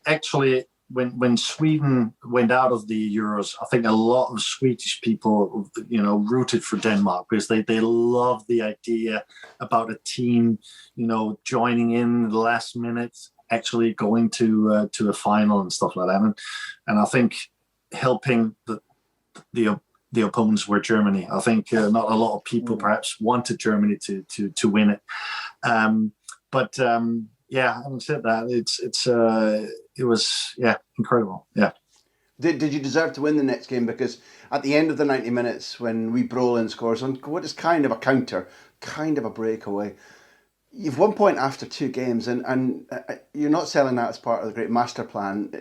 actually when Sweden went out of the Euros, I think a lot of Swedish people, rooted for Denmark because they love the idea about a team, joining in the last minute, actually going to a final and stuff like that. And I think helping the opponents were Germany. I think not a lot of people perhaps wanted Germany to win it. Having said that, it was incredible. Yeah. Did you deserve to win the next game? Because at the end of the 90 minutes, when we Brolin scores on what is kind of a counter, kind of a breakaway, you've 1 point after 2 games, and you're not selling that as part of the great master plan.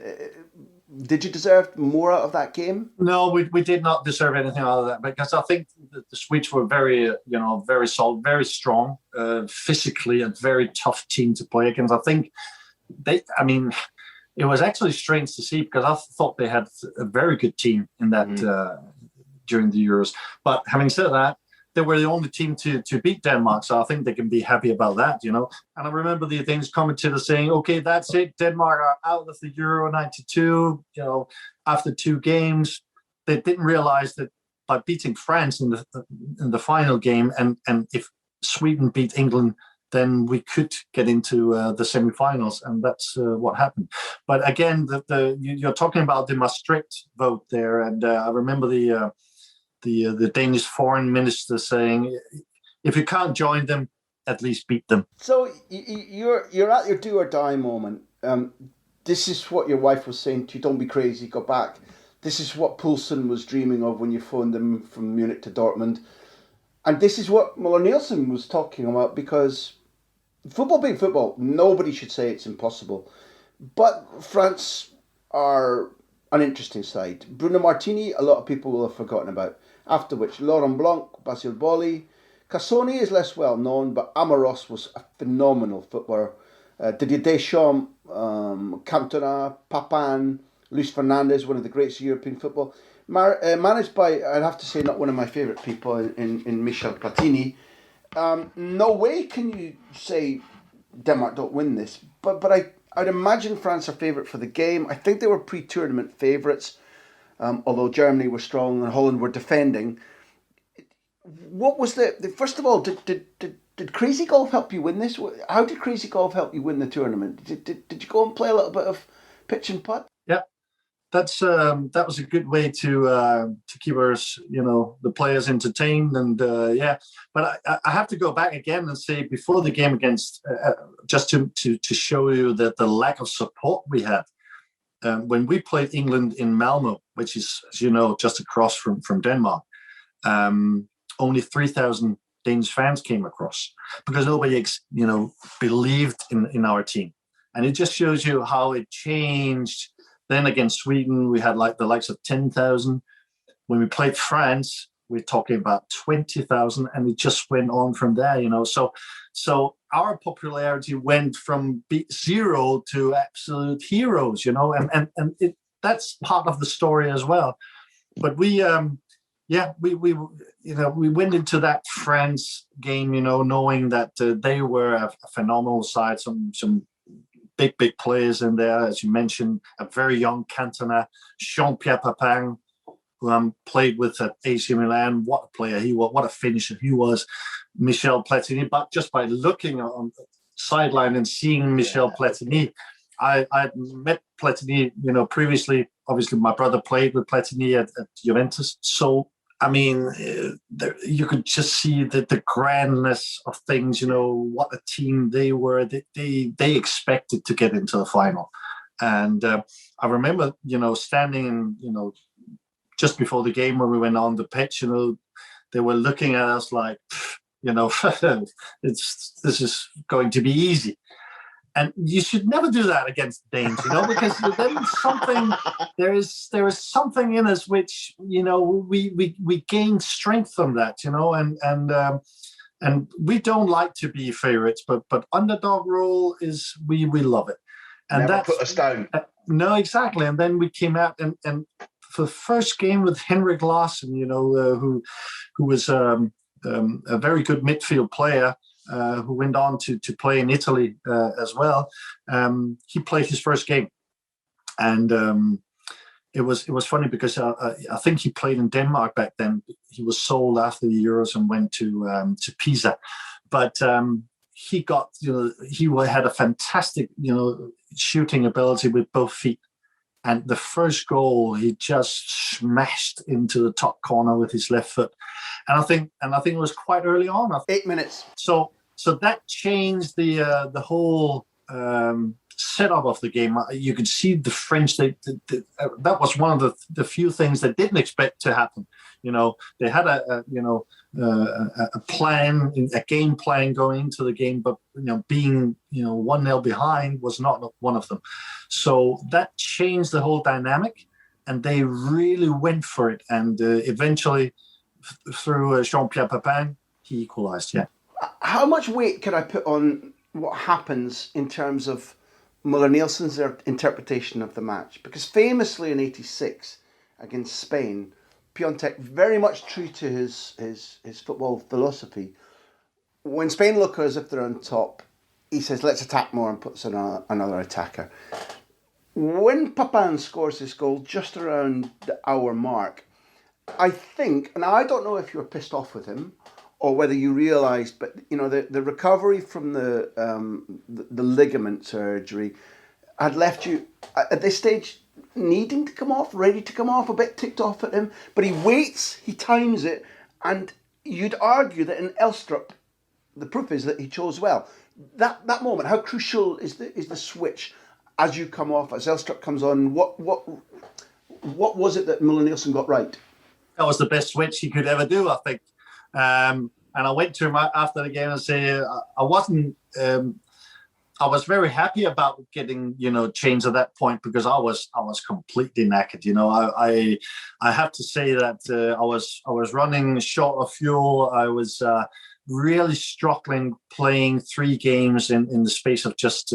Did you deserve more out of that game? No, we did not deserve anything out of that because I think the Swedes were very, very solid, very strong, physically, a very tough team to play against. I think it was actually strange to see because I thought they had a very good team in that during the Euros. But having said that, they were the only team to beat Denmark, so I think they can be happy about that, And I remember the Danish commentators saying, "Okay, that's it. Denmark are out of the Euro '92." After 2 games, they didn't realize that by beating France in the final game, and if Sweden beat England, then we could get into the semifinals, and that's what happened. But again, you're talking about the Maastricht vote there, and I remember the Danish foreign minister saying, if you can't join them, at least beat them. So you're at your do or die moment. This is what your wife was saying to you, don't be crazy, go back. This is what Poulsen was dreaming of when you phoned him from Munich to Dortmund. And this is what Moller Nielsen was talking about, because football being football, nobody should say it's impossible. But France are an interesting side. Bruno Martini, a lot of people will have forgotten about. After which, Laurent Blanc, Basile Boli. Cassoni is less well known, but Amoros was a phenomenal footballer. Didier Deschamps, Cantona, Papin, Luis Fernandez, one of the greats of European football. Managed by, I'd have to say, not one of my favourite people in Michel Platini. No way can you say Denmark don't win this, but I'd imagine France are favourite for the game. I think they were pre-tournament favourites, although Germany were strong and Holland were defending. What was the first of all, did Crazy Golf help you win this? How did Crazy Golf help you win the tournament? Did you go and play a little bit of pitch and putt? Yeah. that was a good way to keep us, the players entertained, and But I have to go back again and say, before the game against, just to show you that the lack of support we had when we played England in Malmo, which is, as you know, just across from Denmark. Only 3,000 Danish fans came across because nobody, believed in our team, and it just shows you how it changed. Then against Sweden, we had the likes of 10,000. When we played France, we're talking about 20,000, and it just went on from there, So our popularity went from zero to absolute heroes, and that's part of the story as well. But we went into that France game, knowing that they were a phenomenal side, some big players in there, as you mentioned, a very young Cantona, Jean-Pierre Papin, who played with at AC Milan. What a player he was, what a finisher he was. Michel Platini, but just by looking on the sideline and seeing Michel Platini, I met Platini, previously. Obviously, my brother played with Platini at Juventus. So, I mean, you could just see the grandness of things, what a team they were. They expected to get into the final. And I remember, standing, just before the game when we went on the pitch, they were looking at us like, this is going to be easy. And you should never do that against Danes, because then there is something in us which, we gain strength from that, and we don't like to be favorites, but underdog role is, we love it. And never put us down. No, exactly. And then we came out and for the first game with Henrik Larsson, who was a very good midfield player, who went on to play in Italy as well. He played his first game, and it was funny because I think he played in Denmark back then. He was sold after the Euros and went to Pisa, but he got he had a fantastic shooting ability with both feet. And the first goal, he just smashed into the top corner with his left foot, and I think it was quite early on. 8 minutes. So that changed the whole setup of the game. You could see the French. That was one of the few things they didn't expect to happen. They had a plan, a game plan going into the game, but being 1-0 behind was not one of them. So that changed the whole dynamic, and they really went for it. And eventually, through Jean-Pierre Papin, he equalized. Yeah. How much weight can I put on what happens in terms of Moller Nielsen's interpretation of the match? Because famously in '86 against Spain, Piontek, very much true to his football philosophy, when Spain look as if they're on top, he says, let's attack more, and puts in another attacker. When Papin scores his goal just around the hour mark, I think, and I don't know if you were pissed off with him or whether you realised, but the recovery from the ligament surgery had left you at this stage needing to come off, ready to come off, a bit ticked off at him, but he waits, he times it, and you'd argue that in Laudrup, the proof is that he chose well. That moment, how crucial is the switch as you come off, as Laudrup comes on? What was it that Moller Nielsen got right? That was the best switch he could ever do, I think. And I went to him after the game and said, I was very happy about getting, changed at that point, because I was completely knackered. I have to say that I was running short of fuel. I was really struggling playing 3 games in the space of just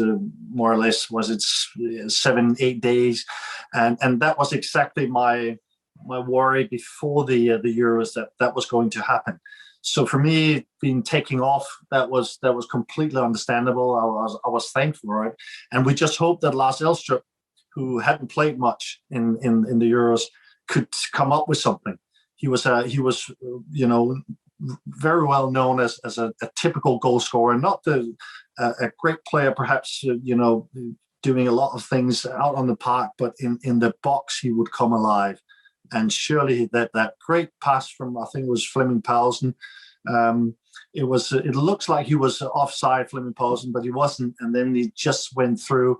more or less, was it 7-8 days, and that was exactly my worry before the Euros that was going to happen. So for me, being taking off, that was completely understandable. I was thankful for it, and we just hoped that Lars Laudrup, who hadn't played much in the Euros, could come up with something. He was very well known as a typical goal scorer, not a great player, perhaps doing a lot of things out on the park, but in the box he would come alive. And surely that great pass from, I think it was Flemming Poulsen, it looks like he was offside, Flemming Poulsen, but he wasn't. And then he just went through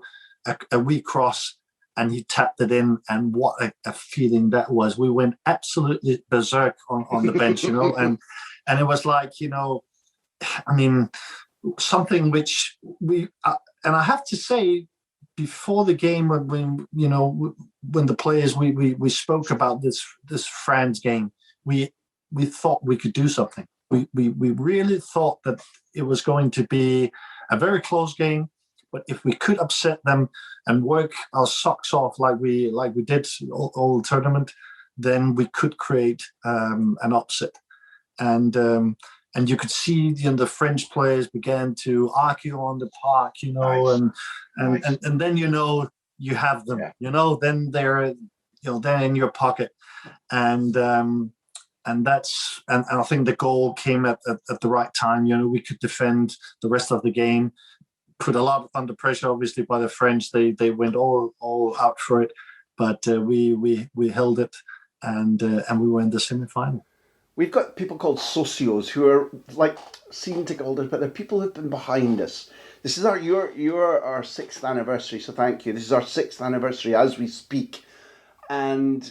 a wee cross and he tapped it in. And what a feeling that was. We went absolutely berserk on the bench, you know, and it was like, you know, I mean, something which we, and I have to say, before the game, when you know, when the players we spoke about this France game, we thought we could do something. We really thought that it was going to be a very close game, but if we could upset them and work our socks off like we did all tournament, then we could create an upset. And you could see, you know, the French players began to argue on the park, you know, nice. and then, you know, you have them, you know, then they're, you know, they're in your pocket. And that's, and I think the goal came at the right time. You know, we could defend the rest of the game, put a lot under pressure, obviously, by the French. They went all out for it, but we held it, and we were in the semi-final. We've got people called socios who are like season ticket holders, but they're people who've been behind us. This is you're our 6th anniversary, so thank you. This is our 6th anniversary as we speak. And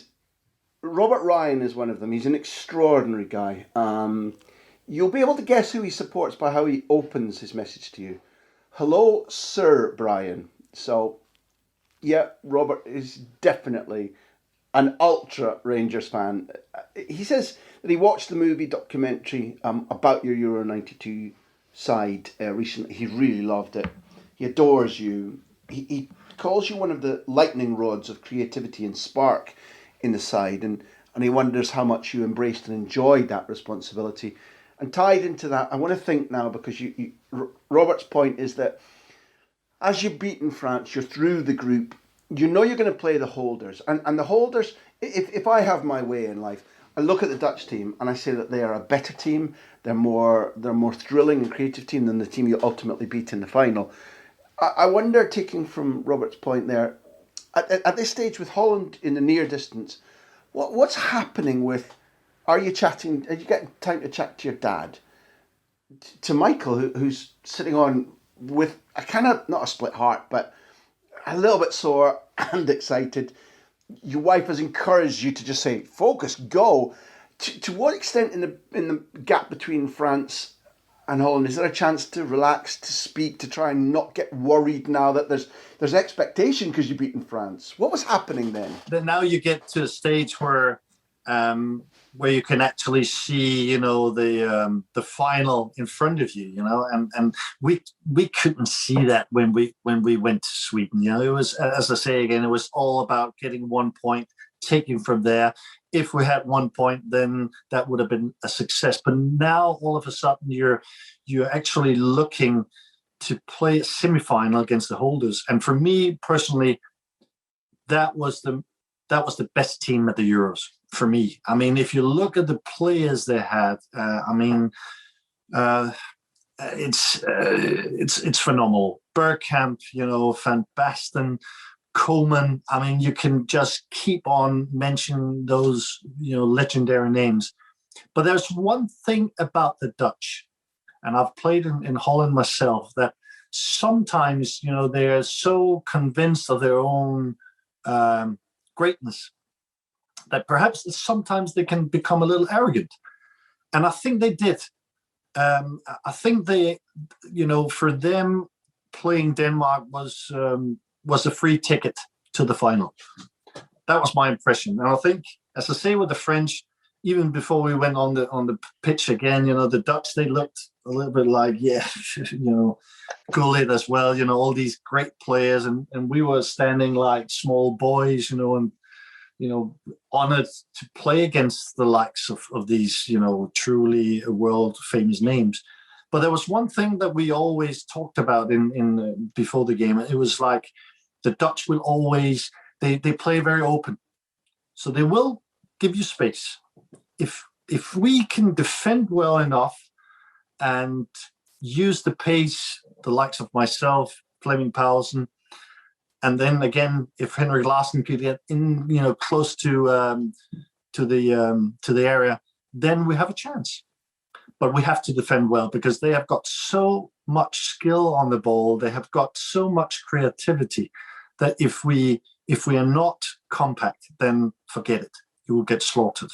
Robert Ryan is one of them. He's an extraordinary guy. You'll be able to guess who he supports by how he opens his message to you. Hello, Sir Brian. So, yeah, Robert is definitely an ultra Rangers fan. He says that he watched the movie documentary about your Euro 92 side recently. He really loved it. He adores you. He calls you one of the lightning rods of creativity and spark in the side, and he wonders how much you embraced and enjoyed that responsibility. And tied into that, I want to think now, because Robert's point is that as you've beaten France, you're through the group, you know you're going to play the holders. And the holders, if I have my way in life, I look at the Dutch team and I say that they are a better team, they're more thrilling and creative team than the team you ultimately beat in the final. I wonder, taking from Robert's point there, at this stage with Holland in the near distance, what's happening with, are you getting time to chat to your dad? To Michael, who's sitting on with a kind of, not a split heart, but a little bit sore and excited. Your wife has encouraged you to just say, focus, go. To what extent in the gap between France and Holland, is there a chance to relax, to speak, to try and not get worried now that there's expectation because you've beaten France? What was happening then? Then now you get to a stage where you can actually see, you know, the final in front of you, you know, and we couldn't see that when we went to Sweden. You know, it was, as I say again, it was all about getting 1 point, taking from there. If we had 1 point, then that would have been a success. But now all of a sudden you're actually looking to play a semi-final against the holders. And for me personally, that was the best team at the Euros for me. I mean, if you look at the players they had, it's phenomenal. Bergkamp, you know, Van Basten, Koeman. I mean, you can just keep on mentioning those, you know, legendary names. But there's one thing about the Dutch, and I've played in Holland myself, that sometimes, you know, they're so convinced of their own greatness that perhaps sometimes they can become a little arrogant. And I think they did. I think they, you know, for them, playing Denmark was a free ticket to the final. That was my impression. And I think, as I say, with the French, even before we went on the pitch again, you know, the Dutch, they looked a little bit like, yeah, you know, Gullit as well, you know, all these great players. And we were standing like small boys, you know, and, you know, honored to play against the likes of these, you know, truly world famous names. But there was one thing that we always talked about in before the game. It was like the Dutch will always, they play very open. So they will give you space. If we can defend well enough and use the pace, the likes of myself, Flemming Poulsen, And then again, if Henrik Larsson could get in, close to the area, then we have a chance. But we have to defend well because they have got so much skill on the ball. They have got so much creativity that if we are not compact, then forget it. You will get slaughtered.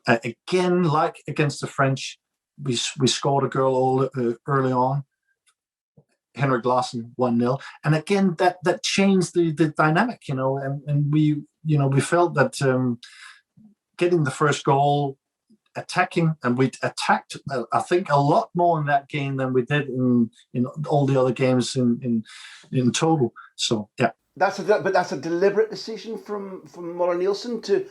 Again, like against the French, we scored a goal early on. Henrik Larsson 1-0, and again that changed the dynamic, and we felt that getting the first goal, attacking, and we attacked I think a lot more in that game than we did in all the other games in total. So yeah. That's a deliberate decision from Moller Nielsen to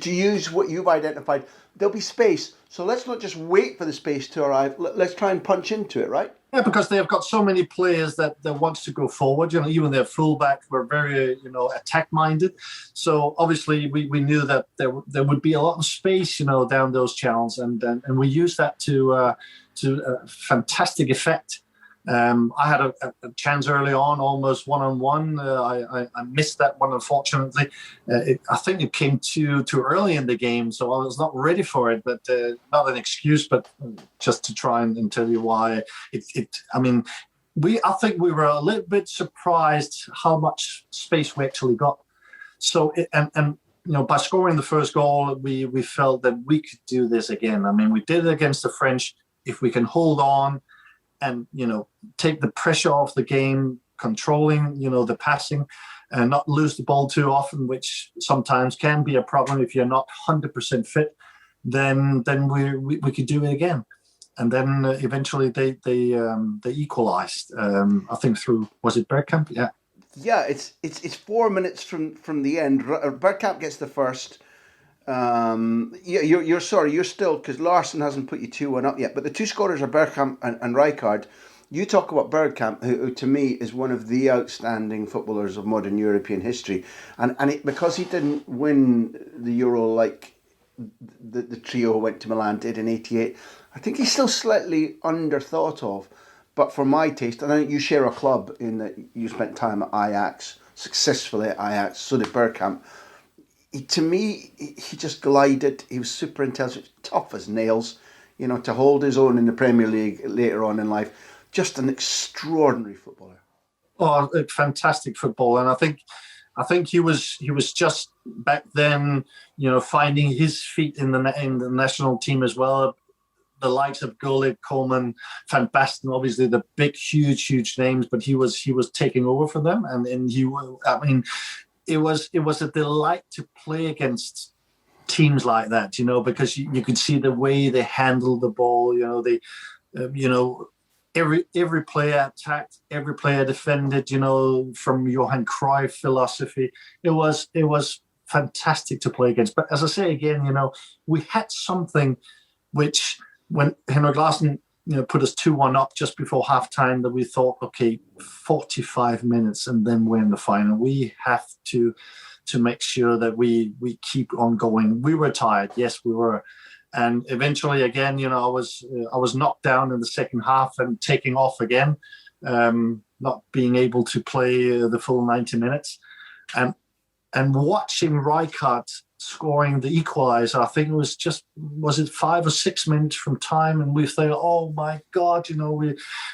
use what you've identified. There'll be space, so let's not just wait for the space to arrive. Let's try and punch into it, right? Yeah, because they have got so many players that wants to go forward. Even their fullback were very attack minded. So obviously we knew that there would be a lot of space down those channels, and we used that to fantastic effect. I had a chance early on, almost one-on-one. I missed that one, unfortunately. I think it came too early in the game, so I was not ready for it. But not an excuse, but just to try and tell you why. I think we were a little bit surprised how much space we actually got. So by scoring the first goal, we felt that we could do this again. We did it against the French. If we can hold on and take the pressure off the game, controlling the passing, and not lose the ball too often, which sometimes can be a problem if you're not 100% fit, then we could do it again. And then eventually they equalized. I think through, was it Bergkamp? Yeah. Yeah, it's 4 minutes from the end. Bergkamp gets the first. You're sorry, you're still, because Larsson hasn't put you 2-1 up yet, but the two scorers are Bergkamp and Rijkaard. You talk about Bergkamp, who to me is one of the outstanding footballers of modern European history, and because he didn't win the Euro like the trio who went to Milan did in '88, I think he's still slightly underthought of. But for my taste, and I know you share a club in that you spent time at Ajax, successfully at Ajax, so did Bergkamp. To me, he just glided. He was super intelligent, tough as nails, to hold his own in the Premier League later on in life. Just an extraordinary footballer. Oh, a fantastic footballer. And I think he was just back then, finding his feet in the national team as well. The likes of Gullit, Coleman, Van Basten, obviously the big, huge names, but he was taking over for them, and It was a delight to play against teams like that, because you could see the way they handled the ball. Every player attacked, every player defended. From Johan Cruyff philosophy, it was fantastic to play against. But as I say again, we had something which, when Henrik Larsson put us 2-1 up just before halftime, that we thought, okay, 45 minutes and then we're in the final. We have to make sure that we keep on going. We were tired, yes, we were, and eventually again, I was knocked down in the second half and taking off again, not being able to play the full 90 minutes, and watching Rijkaard scoring the equalizer. I think it was it 5 or 6 minutes from time, and we thought, oh my God,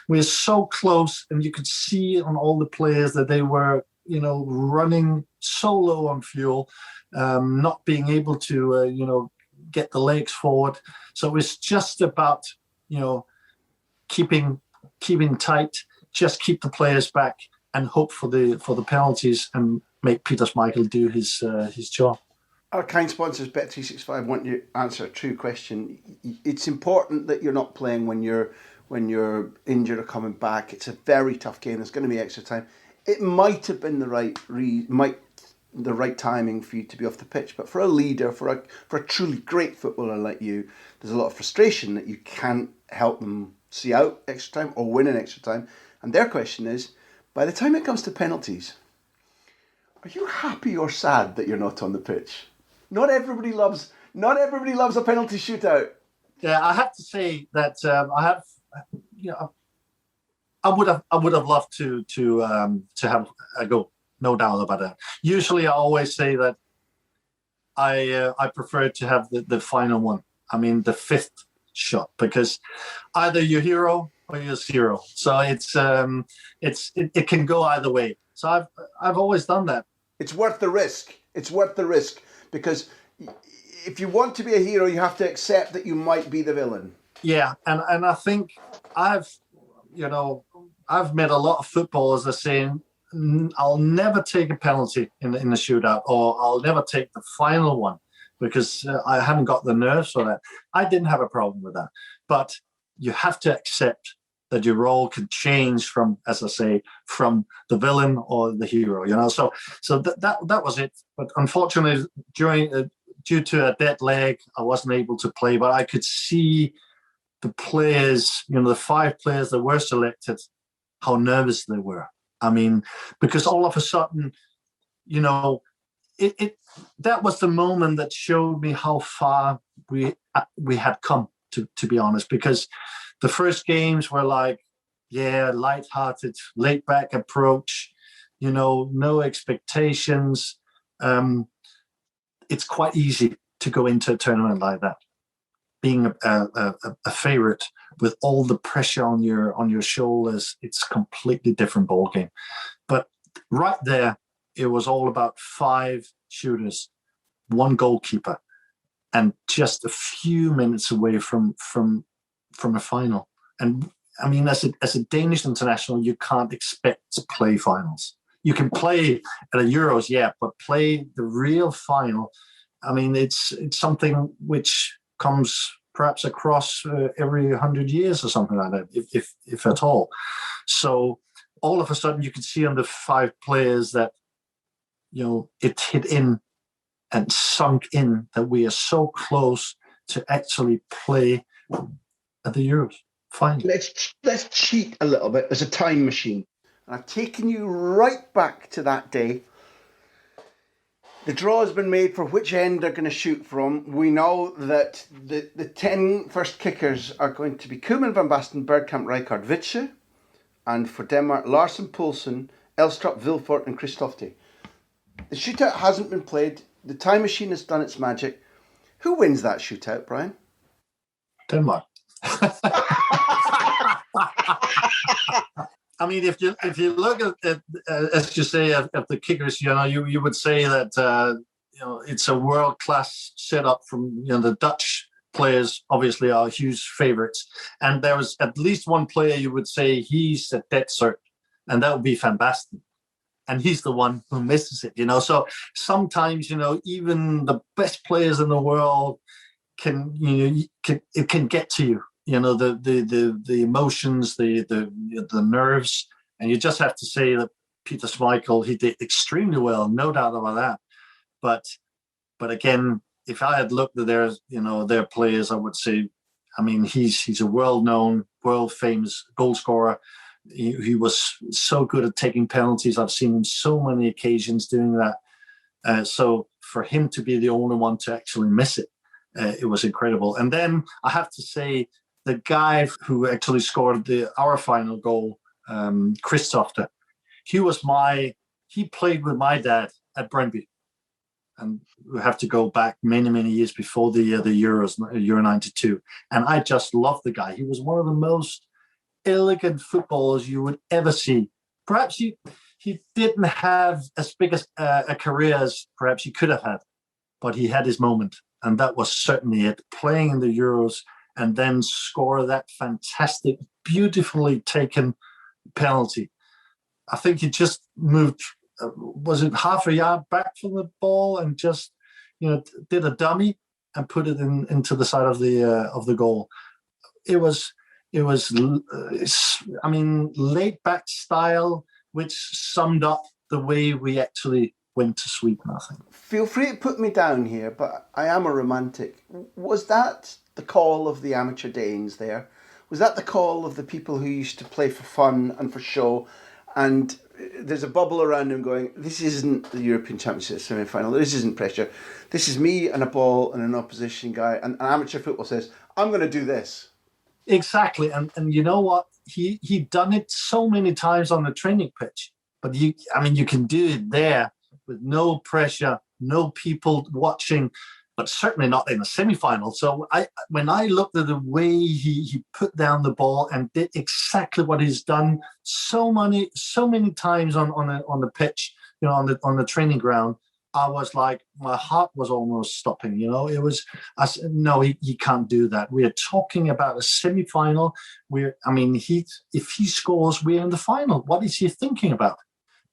we're so close, and you could see on all the players that they were running so low on fuel, not being able to get the legs forward. So it was just about keeping tight, just keep the players back and hope for the penalties and make Peter Schmeichel do his job. Our kind sponsors, Bet365, want you to answer a true question. It's important that you're not playing when you're injured or coming back. It's a very tough game. There's going to be extra time. It might have been the right timing for you to be off the pitch, but for a leader, for a truly great footballer like you, there's a lot of frustration that you can't help them see out extra time or win in extra time. And their question is, by the time it comes to penalties, are you happy or sad that you're not on the pitch? Not everybody loves a penalty shootout. Yeah, I have to say that I would have loved to have a go. No doubt about that. Usually, I always say that I prefer to have the final one. I mean, the fifth shot, because either you're hero or you're zero. So it can go either way. So I've always done that. It's worth the risk. It's worth the risk, because if you want to be a hero, you have to accept that you might be the villain. Yeah, and I think I've met a lot of footballers that saying, I'll never take a penalty in the shootout, or I'll never take the final one because I haven't got the nerves for that. I didn't have a problem with that. But you have to accept that your role can change from, as I say, from the villain or the hero, you know. So that was it. But unfortunately, due to a dead leg, I wasn't able to play. But I could see the players, you know, the 5 players that were selected, how nervous they were. I mean, because all of a sudden, you know, that was the moment that showed me how far we had come, to be honest, because the first games were like, light-hearted, laid-back approach, you know, no expectations. It's quite easy to go into a tournament like that, being a favorite with all the pressure on your shoulders. It's a completely different ball game. But right there, it was all about 5 shooters, 1 goalkeeper, and just a few minutes away from a final. And I mean, as a Danish international, you can't expect to play finals. You can play at a Euros, but play the real final. I mean, it's something which comes perhaps across every 100 years or something like that, if at all. So all of a sudden, you can see on the 5 players that, you know, it hit in and sunk in that we are so close to actually play at the Euros. Fine. Let's cheat a little bit. There's a time machine. And I've taken you right back to that day. The draw has been made for which end they're going to shoot from. We know that the 10 first kickers are going to be Koeman, Van Basten, Bergkamp, Rijkaard, Witse. And for Denmark, Larsen, Poulsen, Elstrup, Vilfort and Christofte. The shootout hasn't been played. The time machine has done its magic. Who wins that shootout, Brian? Denmark. I mean, if you look at as you say, at the kickers, you know, you would say that you know, it's a world class setup from, you know, the Dutch players obviously are huge favorites, and there was at least one player you would say he's a dead cert, and that would be Van Basten, and he's the one who misses it. You know, so sometimes, you know, even the best players in the world can get to you. You know, the emotions, the nerves, and you just have to say that Peter Schmeichel, he did extremely well, no doubt about that. But again, if I had looked at their players, I would say, I mean, he's a world-known, world-famous goal scorer. He was so good at taking penalties. I've seen him so many occasions doing that. So for him to be the only one to actually miss it, it was incredible. And then I have to say, the guy who actually scored our final goal, Christofte, he played with my dad at Brøndby. And we have to go back many, many years before the Euros, Euro 92. And I just loved the guy. He was one of the most elegant footballers you would ever see. Perhaps he didn't have as big a career as perhaps he could have had, but he had his moment. And that was certainly it. Playing in the Euros and then score that fantastic, beautifully taken penalty. I think he just moved, was it half a yard back from the ball and just, you know, did a dummy and put it into the side of the goal. It was, I mean, laid back style, which summed up the way we actually went to Sweden, I think. Feel free to put me down here, but I am a romantic. Was that the call of the amateur Danes there? Was that the call of the people who used to play for fun and for show? And there's a bubble around them going, this isn't the European Championship semi-final, this isn't pressure. This is me and a ball and an opposition guy. And amateur football says, I'm going to do this. Exactly. And you know what? He done it so many times on the training pitch. But you can do it there with no pressure, no people watching, but certainly not in a semi-final. So when I looked at the way he put down the ball and did exactly what he's done so many times on the pitch, on the training ground, I was like, my heart was almost stopping. It was, I said, no, he can't do that. We are talking about a semi-final. If he scores, we're in the final. What is he thinking about?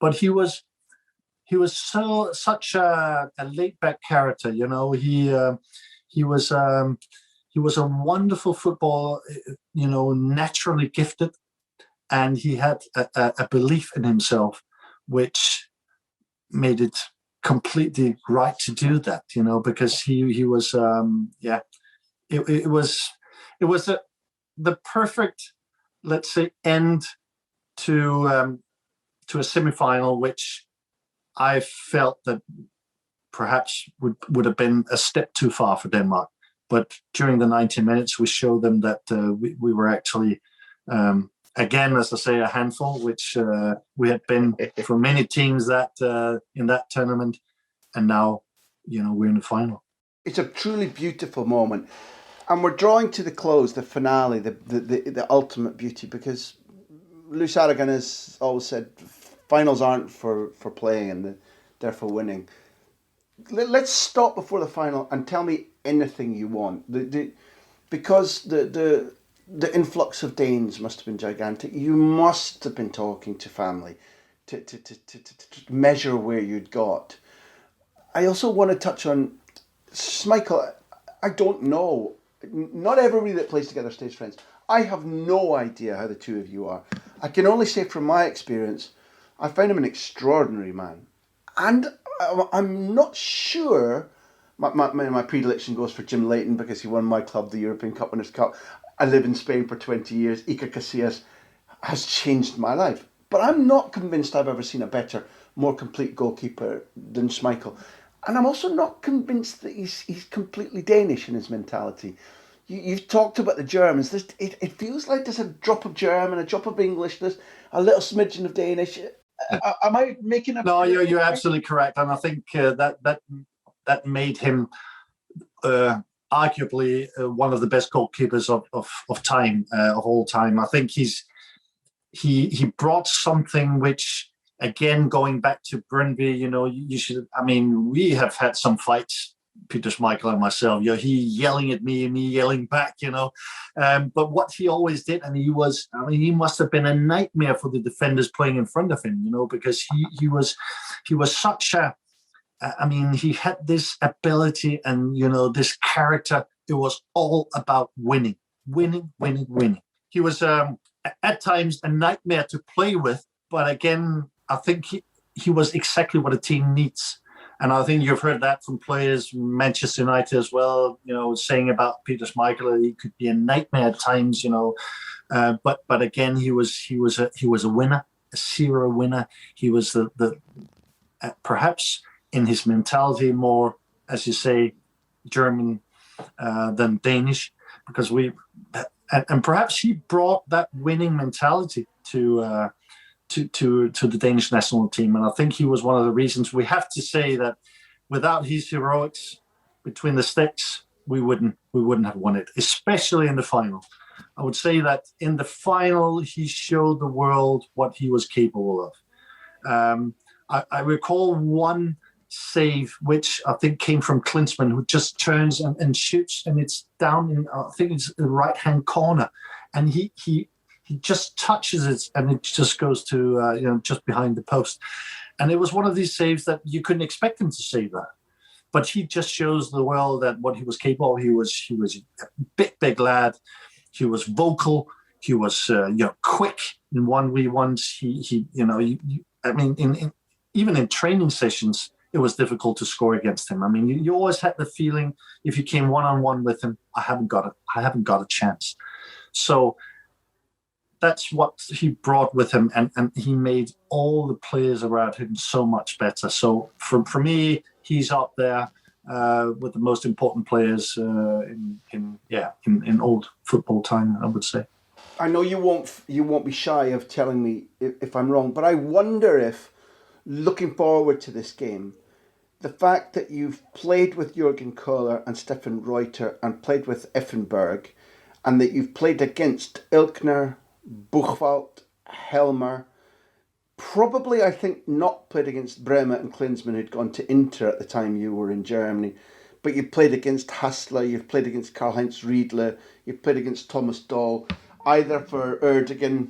But he was such a laid-back character. He was a wonderful footballer. Naturally gifted, and he had a belief in himself, which made it completely right to do that. Because he was it was the perfect, let's say, end to a semi-final, which I felt that perhaps would have been a step too far for Denmark. But during the 90 minutes, we showed them that we were actually, again, as I say, a handful, which we had been for many teams that in that tournament. And now, we're in the final. It's a truly beautiful moment. And we're drawing to the close, the finale, the ultimate beauty, because Louis Aragon has always said finals aren't for playing and they're for winning. Let's stop before the final and tell me anything you want. Because the influx of Danes must have been gigantic. You must have been talking to family to measure where you'd got. I also want to touch on Schmeichel. I don't know. Not everybody that plays together stays friends. I have no idea how the two of you are. I can only say from my experience, I find him an extraordinary man. And I'm not sure, my predilection goes for Jim Leighton because he won my club, the European Cup Winners' Cup. I live in Spain for 20 years. Iker Casillas has changed my life. But I'm not convinced I've ever seen a better, more complete goalkeeper than Schmeichel. And I'm also not convinced that he's completely Danish in his mentality. You've talked about the Germans. It feels like there's a drop of German, a drop of English, there's a little smidgen of Danish. Am I making a... No, you're absolutely correct. And I think that made him arguably one of the best goalkeepers of all time. I think he brought something which, again, going back to Brøndby, we have had some fights, Peter Schmeichel and myself. He yelling at me and me yelling back, But what he always did, and he must have been a nightmare for the defenders playing in front of him, because he was such a, he had this ability and, this character. It was all about winning. He was at times a nightmare to play with, but again, I think he was exactly what a team needs. And I think you've heard that from players, Manchester United as well, saying about Peter Schmeichel, he could be a nightmare at times, But again, he was a winner, a serial winner. He was the perhaps in his mentality more, as you say, German than Danish, because and perhaps he brought that winning mentality to the Danish national team. And I think he was one of the reasons. We have to say that without his heroics between the sticks, we wouldn't have won it, especially in the final. I would say that in the final, he showed the world what he was capable of. I recall one save, which I think came from Klinsmann, who just turns and shoots, and it's down in, I think it's the right-hand corner. And he just touches it, and it just goes to just behind the post. And it was one of these saves that you couldn't expect him to save that, but he just shows the world that what he was capable of. He was a big lad. He was vocal. He was quick in 1v1s. Even in training sessions, it was difficult to score against him. You always had the feeling if you came one-on-one with him, I haven't got a chance. So that's what he brought with him, and he made all the players around him so much better. So for me, he's up there. with the most important players in old football time, I would say. I know you won't be shy of telling me if I'm wrong, but I wonder if, looking forward to this game, the fact that you've played with Jürgen Kohler and Stefan Reuter and played with Effenberg, and that you've played against Ilkner, Buchwald, Helmer, probably, I think, not played against Bremer and Klinsmann, who'd gone to Inter at the time you were in Germany, but you've played against Hassler, you've played against Karl-Heinz Riedle, you've played against Thomas Dahl, either for Erdogan,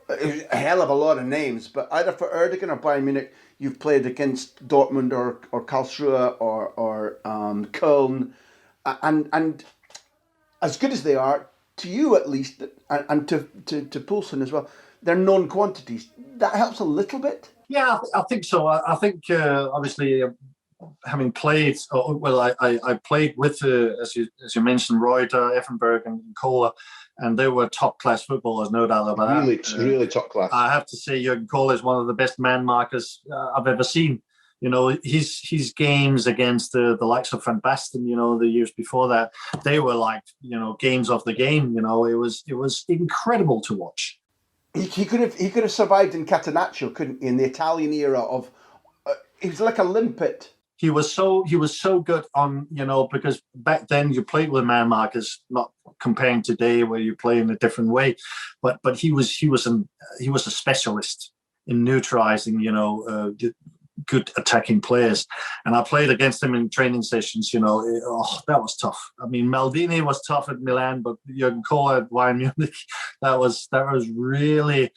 a hell of a lot of names, but either for Erdogan or Bayern Munich, you've played against Dortmund or Karlsruhe or Köln, and as good as they are, to you at least, and to Poulsen as well, they're known quantities. That helps a little bit? Yeah, I think so. I think, obviously, having played, I played with, as you mentioned, Reuter, Effenberg and Kohler, and they were top-class footballers, no doubt about that. Really top class. I have to say, Jürgen Kohler is one of the best man markers I've ever seen. You know, his games against the likes of Van Basten, you know, the years before that, they were like, you know, games of the game. You know, it was incredible to watch. He could have survived in Catenaccio, couldn't he? In the Italian era of, he was like a limpet. He was so good on, you know, because back then you played with man markers, not comparing today where you play in a different way, but he was a specialist in neutralizing, you know, good attacking players. And I played against him in training sessions, you know. That was tough. I mean, Maldini was tough at Milan, but Jürgen Kohler at Bayern Munich, that was really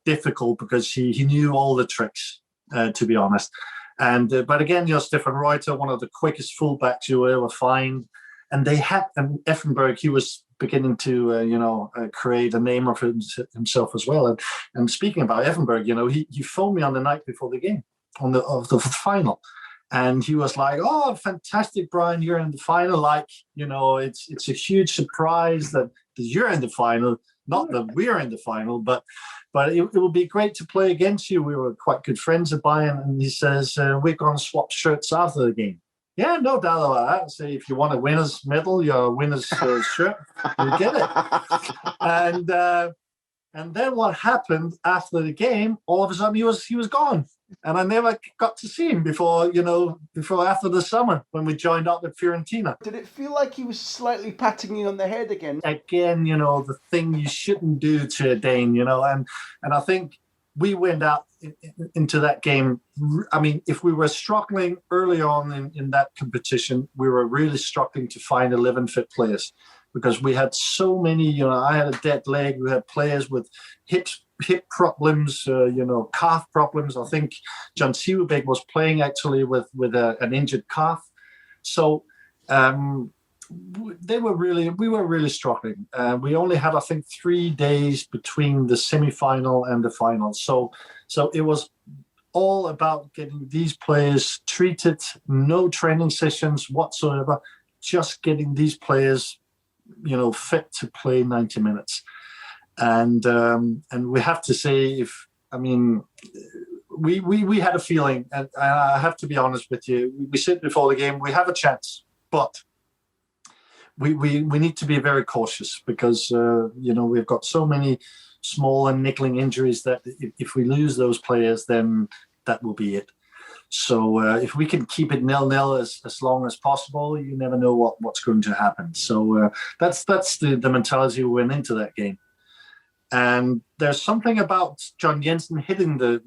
difficult because he knew all the tricks, to be honest. And but again, you know, Stefan Reuter, one of the quickest fullbacks you will ever find. And and Effenberg, he was beginning to, create a name of himself as well. And speaking about Effenberg, you know, he phoned me on the night before the game, of the final. And he was like, "Oh, fantastic, Brian, you're in the final. Like, you know, it's a huge surprise that you're in the final. Not that we're in the final, but it will be great to play against you. We were quite good friends at Bayern." And he says, "We're going to swap shirts after the game." Yeah, no doubt about that. Say, if you want a winner's medal, your winner's shirt, you get it. And then what happened after the game? All of a sudden, he was gone, and I never got to see him before after the summer when we joined up with Fiorentina. Did it feel like he was slightly patting you on the head again? Again, you know, the thing you shouldn't do to a Dane, you know, and I think we went out into that game. I mean, if we were struggling early on in that competition, we were really struggling to find 11 fit players because we had so many, you know, I had a dead leg. We had players with hip problems, calf problems. I think John Siebeck was playing actually with an injured calf. So we were really struggling. We only had, I think, 3 days between the semi-final and the final. So it was all about getting these players treated, no training sessions whatsoever, just getting these players, you know, fit to play 90 minutes. And we have to say, we had a feeling, and I have to be honest with you, we said before the game, we have a chance, but we need to be very cautious because, we've got so many small and niggling injuries that if we lose those players, then that will be it. So if we can keep it 0-0 as long as possible, you never know what's going to happen. So that's the mentality we went into that game. And there's something about John Jensen hitting the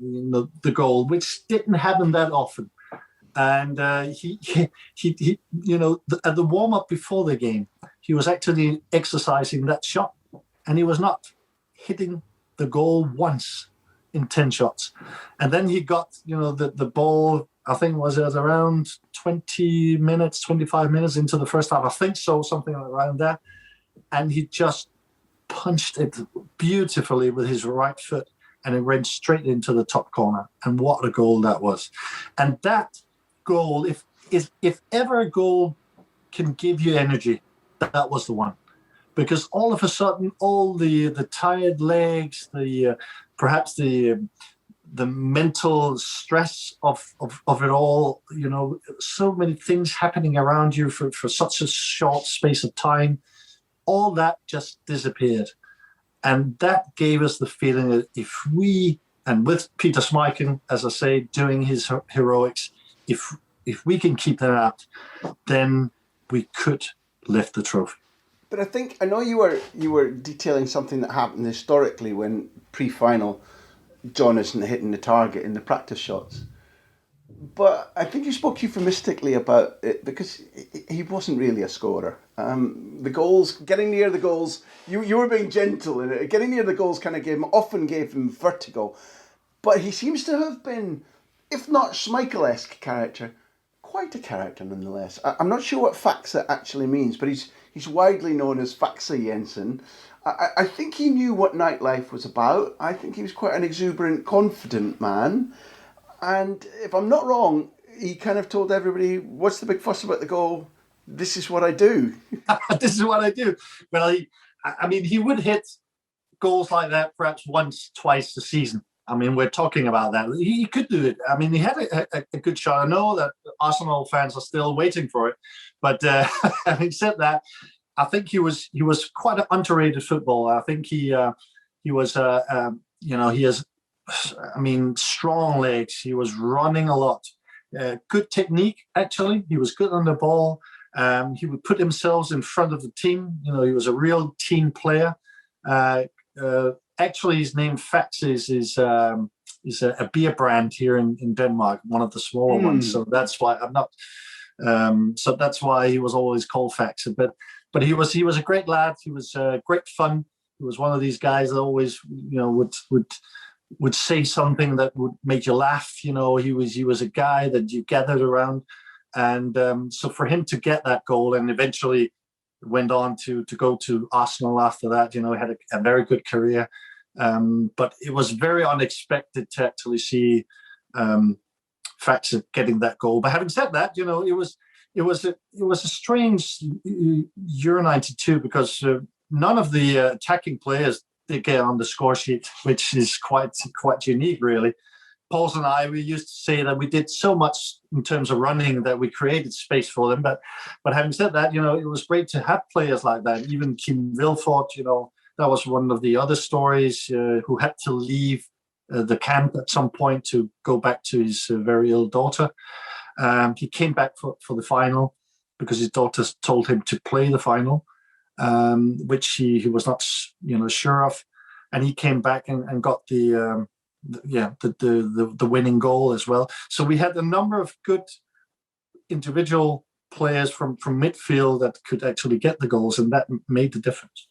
goal, which didn't happen that often. And he at the warm-up before the game, he was actually exercising that shot, and he was not hitting the goal once in 10 shots. And then he got, the ball, I think was at around 25 minutes into the first half. I think so, something around that. And he just punched it beautifully with his right foot, and it went straight into the top corner. And what a goal that was. And that goal, if ever a goal can give you energy, that was the one. Because all of a sudden, all the tired legs, perhaps the the mental stress of it all, so many things happening around you for such a short space of time, all that just disappeared. And that gave us the feeling that if we, and with Peter Schmeichel, as I say, doing his heroics, if we can keep that up, then we could lift the trophy. But I know you were detailing something that happened historically when pre-final John isn't hitting the target in the practice shots. But I think you spoke euphemistically about it because he wasn't really a scorer. The goals, getting near the goals, you were being gentle in it. Getting near the goals often gave him vertigo. But he seems to have been, if not Schmeichel-esque character, quite a character nonetheless. I'm not sure what Faxe actually means, but he's widely known as Faxe Jensen. I think he knew what nightlife was about. I think he was quite an exuberant, confident man. And if I'm not wrong, he kind of told everybody, what's the big fuss about the goal? This is what I do. This is what I do. Well, he would hit goals like that perhaps once, twice a season. I mean, we're talking about that. He could do it. I mean, he had a good shot. I know that Arsenal fans are still waiting for it. But having said that, I think he was quite an underrated footballer. I think he was, he has, strong legs. He was running a lot. Good technique, actually. He was good on the ball. He would put himself in front of the team. He was a real team player. Actually, his name Faxe is a beer brand here in Denmark, one of the smaller ones. So that's why I'm not. So that's why he was always called Faxe. But he was a great lad. He was great fun. He was one of these guys that always would say something that would make you laugh. He was a guy that you gathered around, and so for him to get that goal and eventually went on to go to Arsenal after that. He had a very good career. But it was very unexpected to actually see Faxe getting that goal. But having said that, it was a strange Euro 92 because none of the attacking players did get on the score sheet, which is quite unique, really. Pauls and I, we used to say that we did so much in terms of running that we created space for them. But having said that, it was great to have players like that. Even Kim Vilfort, that was one of the other stories, who had to leave the camp at some point to go back to his very ill daughter. He came back for the final because his daughter told him to play the final, which he was not, sure of. And he came back and got the winning goal as well. So we had a number of good individual players from midfield that could actually get the goals, and that made the difference.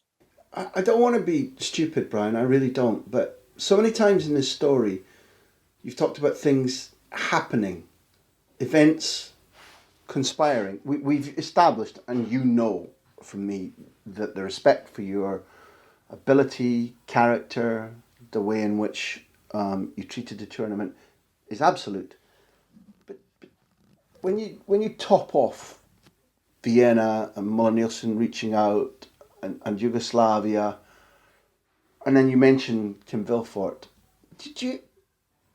I don't want to be stupid, Brian, I really don't, but so many times in this story you've talked about things happening, events conspiring. We've established, and from me, that the respect for your ability, character, the way in which you treated the tournament is absolute. But when you top off Vienna and Moller Nielsen reaching out and Yugoslavia, and then you mentioned Kim Vilfort,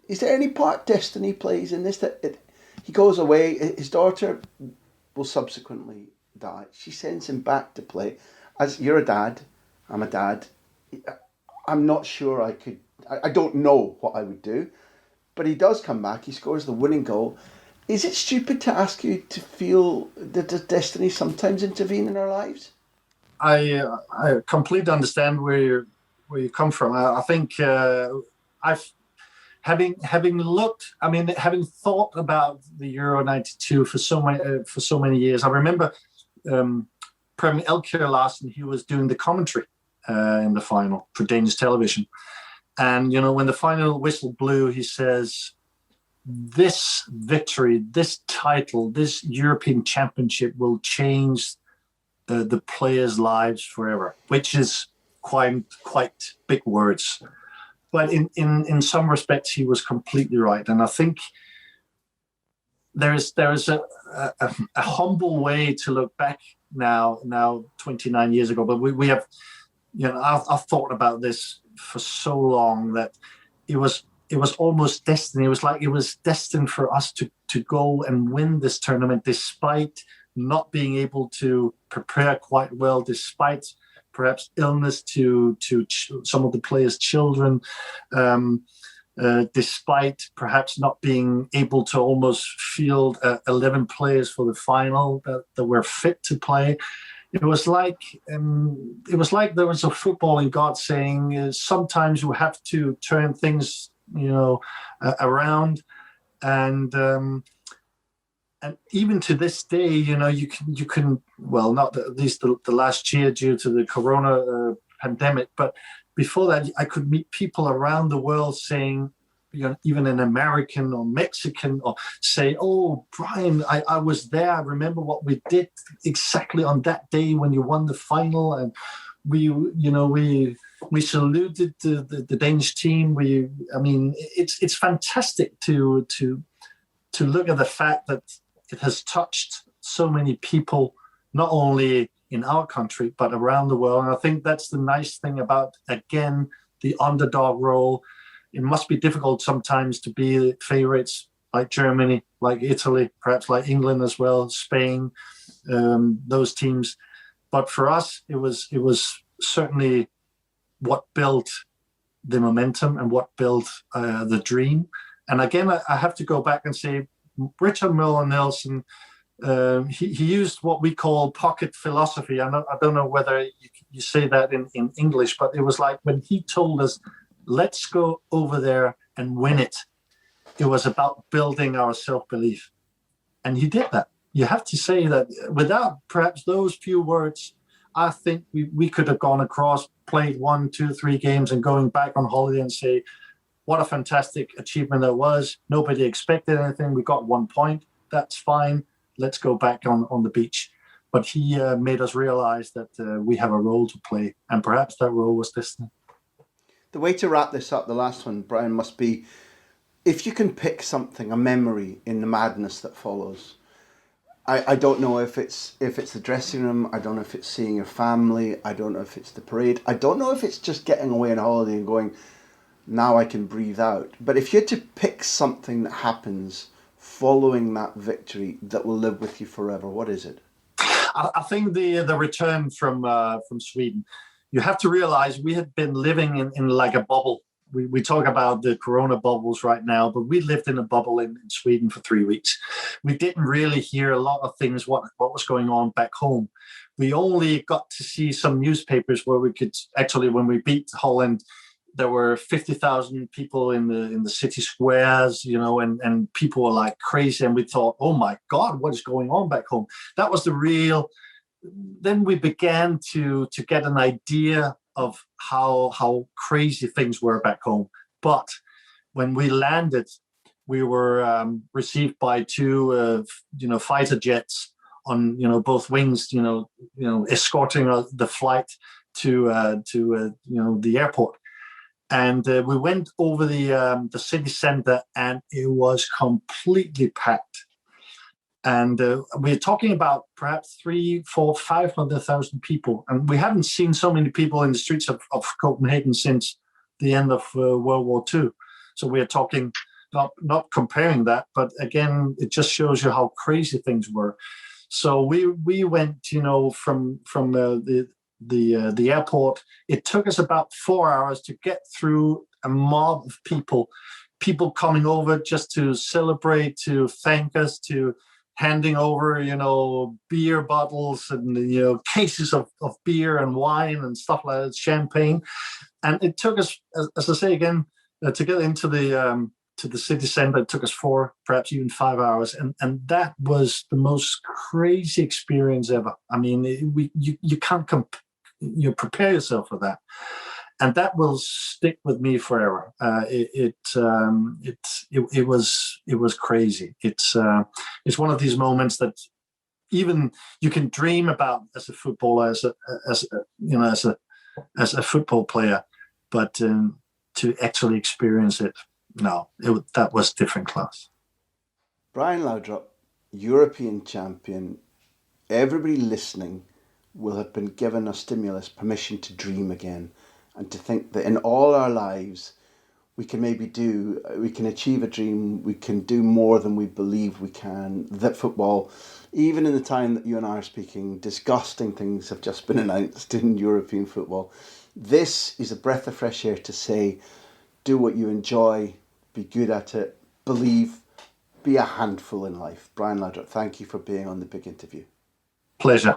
is there any part destiny plays in this that he goes away? His daughter will subsequently die. She sends him back to play. As you're a dad, I'm a dad. I'm not sure I don't know what I would do, but he does come back. He scores the winning goal. Is it stupid to ask you to feel that does destiny sometimes intervene in our lives? I completely understand where you come from. I think having thought about the Euro '92 for so many years. I remember Prem Elkjær Larsen. He was doing the commentary in the final for Danish television, and when the final whistle blew, he says, "This victory, this title, this European Championship will change the players' lives forever," which is quite big words. But in some respects, he was completely right. And I think there is a humble way to look back now 29 years ago. But we have, I've thought about this for so long that it was it was almost destiny. It was like it was destined for us to go and win this tournament, despite not being able to prepare quite well, despite perhaps illness to some of the players' children, despite perhaps not being able to almost field 11 players for the final that were fit to play. It was like there was a footballing God saying, sometimes you have to turn things, around, and even to this day, you can not at least the last year due to the corona pandemic, but before that, I could meet people around the world saying, even an American or Mexican, or say, "Oh, Brian, I was there. I remember what we did exactly on that day when you won the final, and we saluted the Danish team. It's fantastic to look at the fact that it has touched so many people, not only in our country but around the world. And I think that's the nice thing about, again, the underdog role. It must be difficult sometimes to be favorites like Germany, like Italy, perhaps like England as well, Spain, those teams. But for us, it was certainly what built the momentum and what built the dream. And again, I have to go back and say, Richard Moller Nielsen, he used what we call pocket philosophy. I don't know whether you say that in English, but it was like when he told us, let's go over there and win it. It was about building our self-belief. And he did that. You have to say that without perhaps those few words, I think we could have gone across, played 1, 2, 3 games and going back on holiday and say, what a fantastic achievement that was. Nobody expected anything. We got 1 point. That's fine. Let's go back on the beach. But he made us realize that we have a role to play. And perhaps that role was destiny. The way to wrap this up, the last one, Brian, must be, if you can pick something, a memory in the madness that follows. I don't know if it's the dressing room. I don't know if it's seeing your family. I don't know if it's the parade. I don't know if it's just getting away on holiday and going, now I can breathe out. But if you had to pick something that happens following that victory that will live with you forever, what is it? I think the return from Sweden. You have to realize we had been living in like a bubble. We talk about the corona bubbles right now, but we lived in a bubble in Sweden for 3 weeks. We didn't really hear a lot of things, what was going on back home. We only got to see some newspapers where we could actually, when we beat Holland, there were 50,000 people in the city squares, and people were like crazy. And we thought, oh my God, what is going on back home? That was the real. Then we began to get an idea of how crazy things were back home. But when we landed, we were received by 2 fighter jets on both wings, escorting the flight to the airport. And we went over the city center, and it was completely packed. And we're talking about perhaps 300,000, 400,000, 500,000 people. And we haven't seen so many people in the streets of Copenhagen since the end of World War II. So we're talking, not comparing that, but again, it just shows you how crazy things were. So we went, from the airport. It took us about 4 hours to get through a mob of people coming over just to celebrate, to thank us, to handing over, beer bottles and, cases of beer and wine and stuff like that, champagne. And it took us, as I say again, to get into to the city center, it took us 4, perhaps even 5 hours. And that was the most crazy experience ever. I mean, you can't prepare yourself for that. And that will stick with me forever. It was crazy. It's one of these moments that even you can dream about as a footballer, as a football player, but to actually experience it, no, that was different class. Brian Laudrup, European champion. Everybody listening will have been given a stimulus, permission to dream again, and to think that in all our lives we can achieve a dream, we can do more than we believe we can, that football, even in the time that you and I are speaking, disgusting things have just been announced in European football. This is a breath of fresh air to say, do what you enjoy, be good at it, believe, be a handful in life. Brian Laudrup, thank you for being on The Big Interview. Pleasure.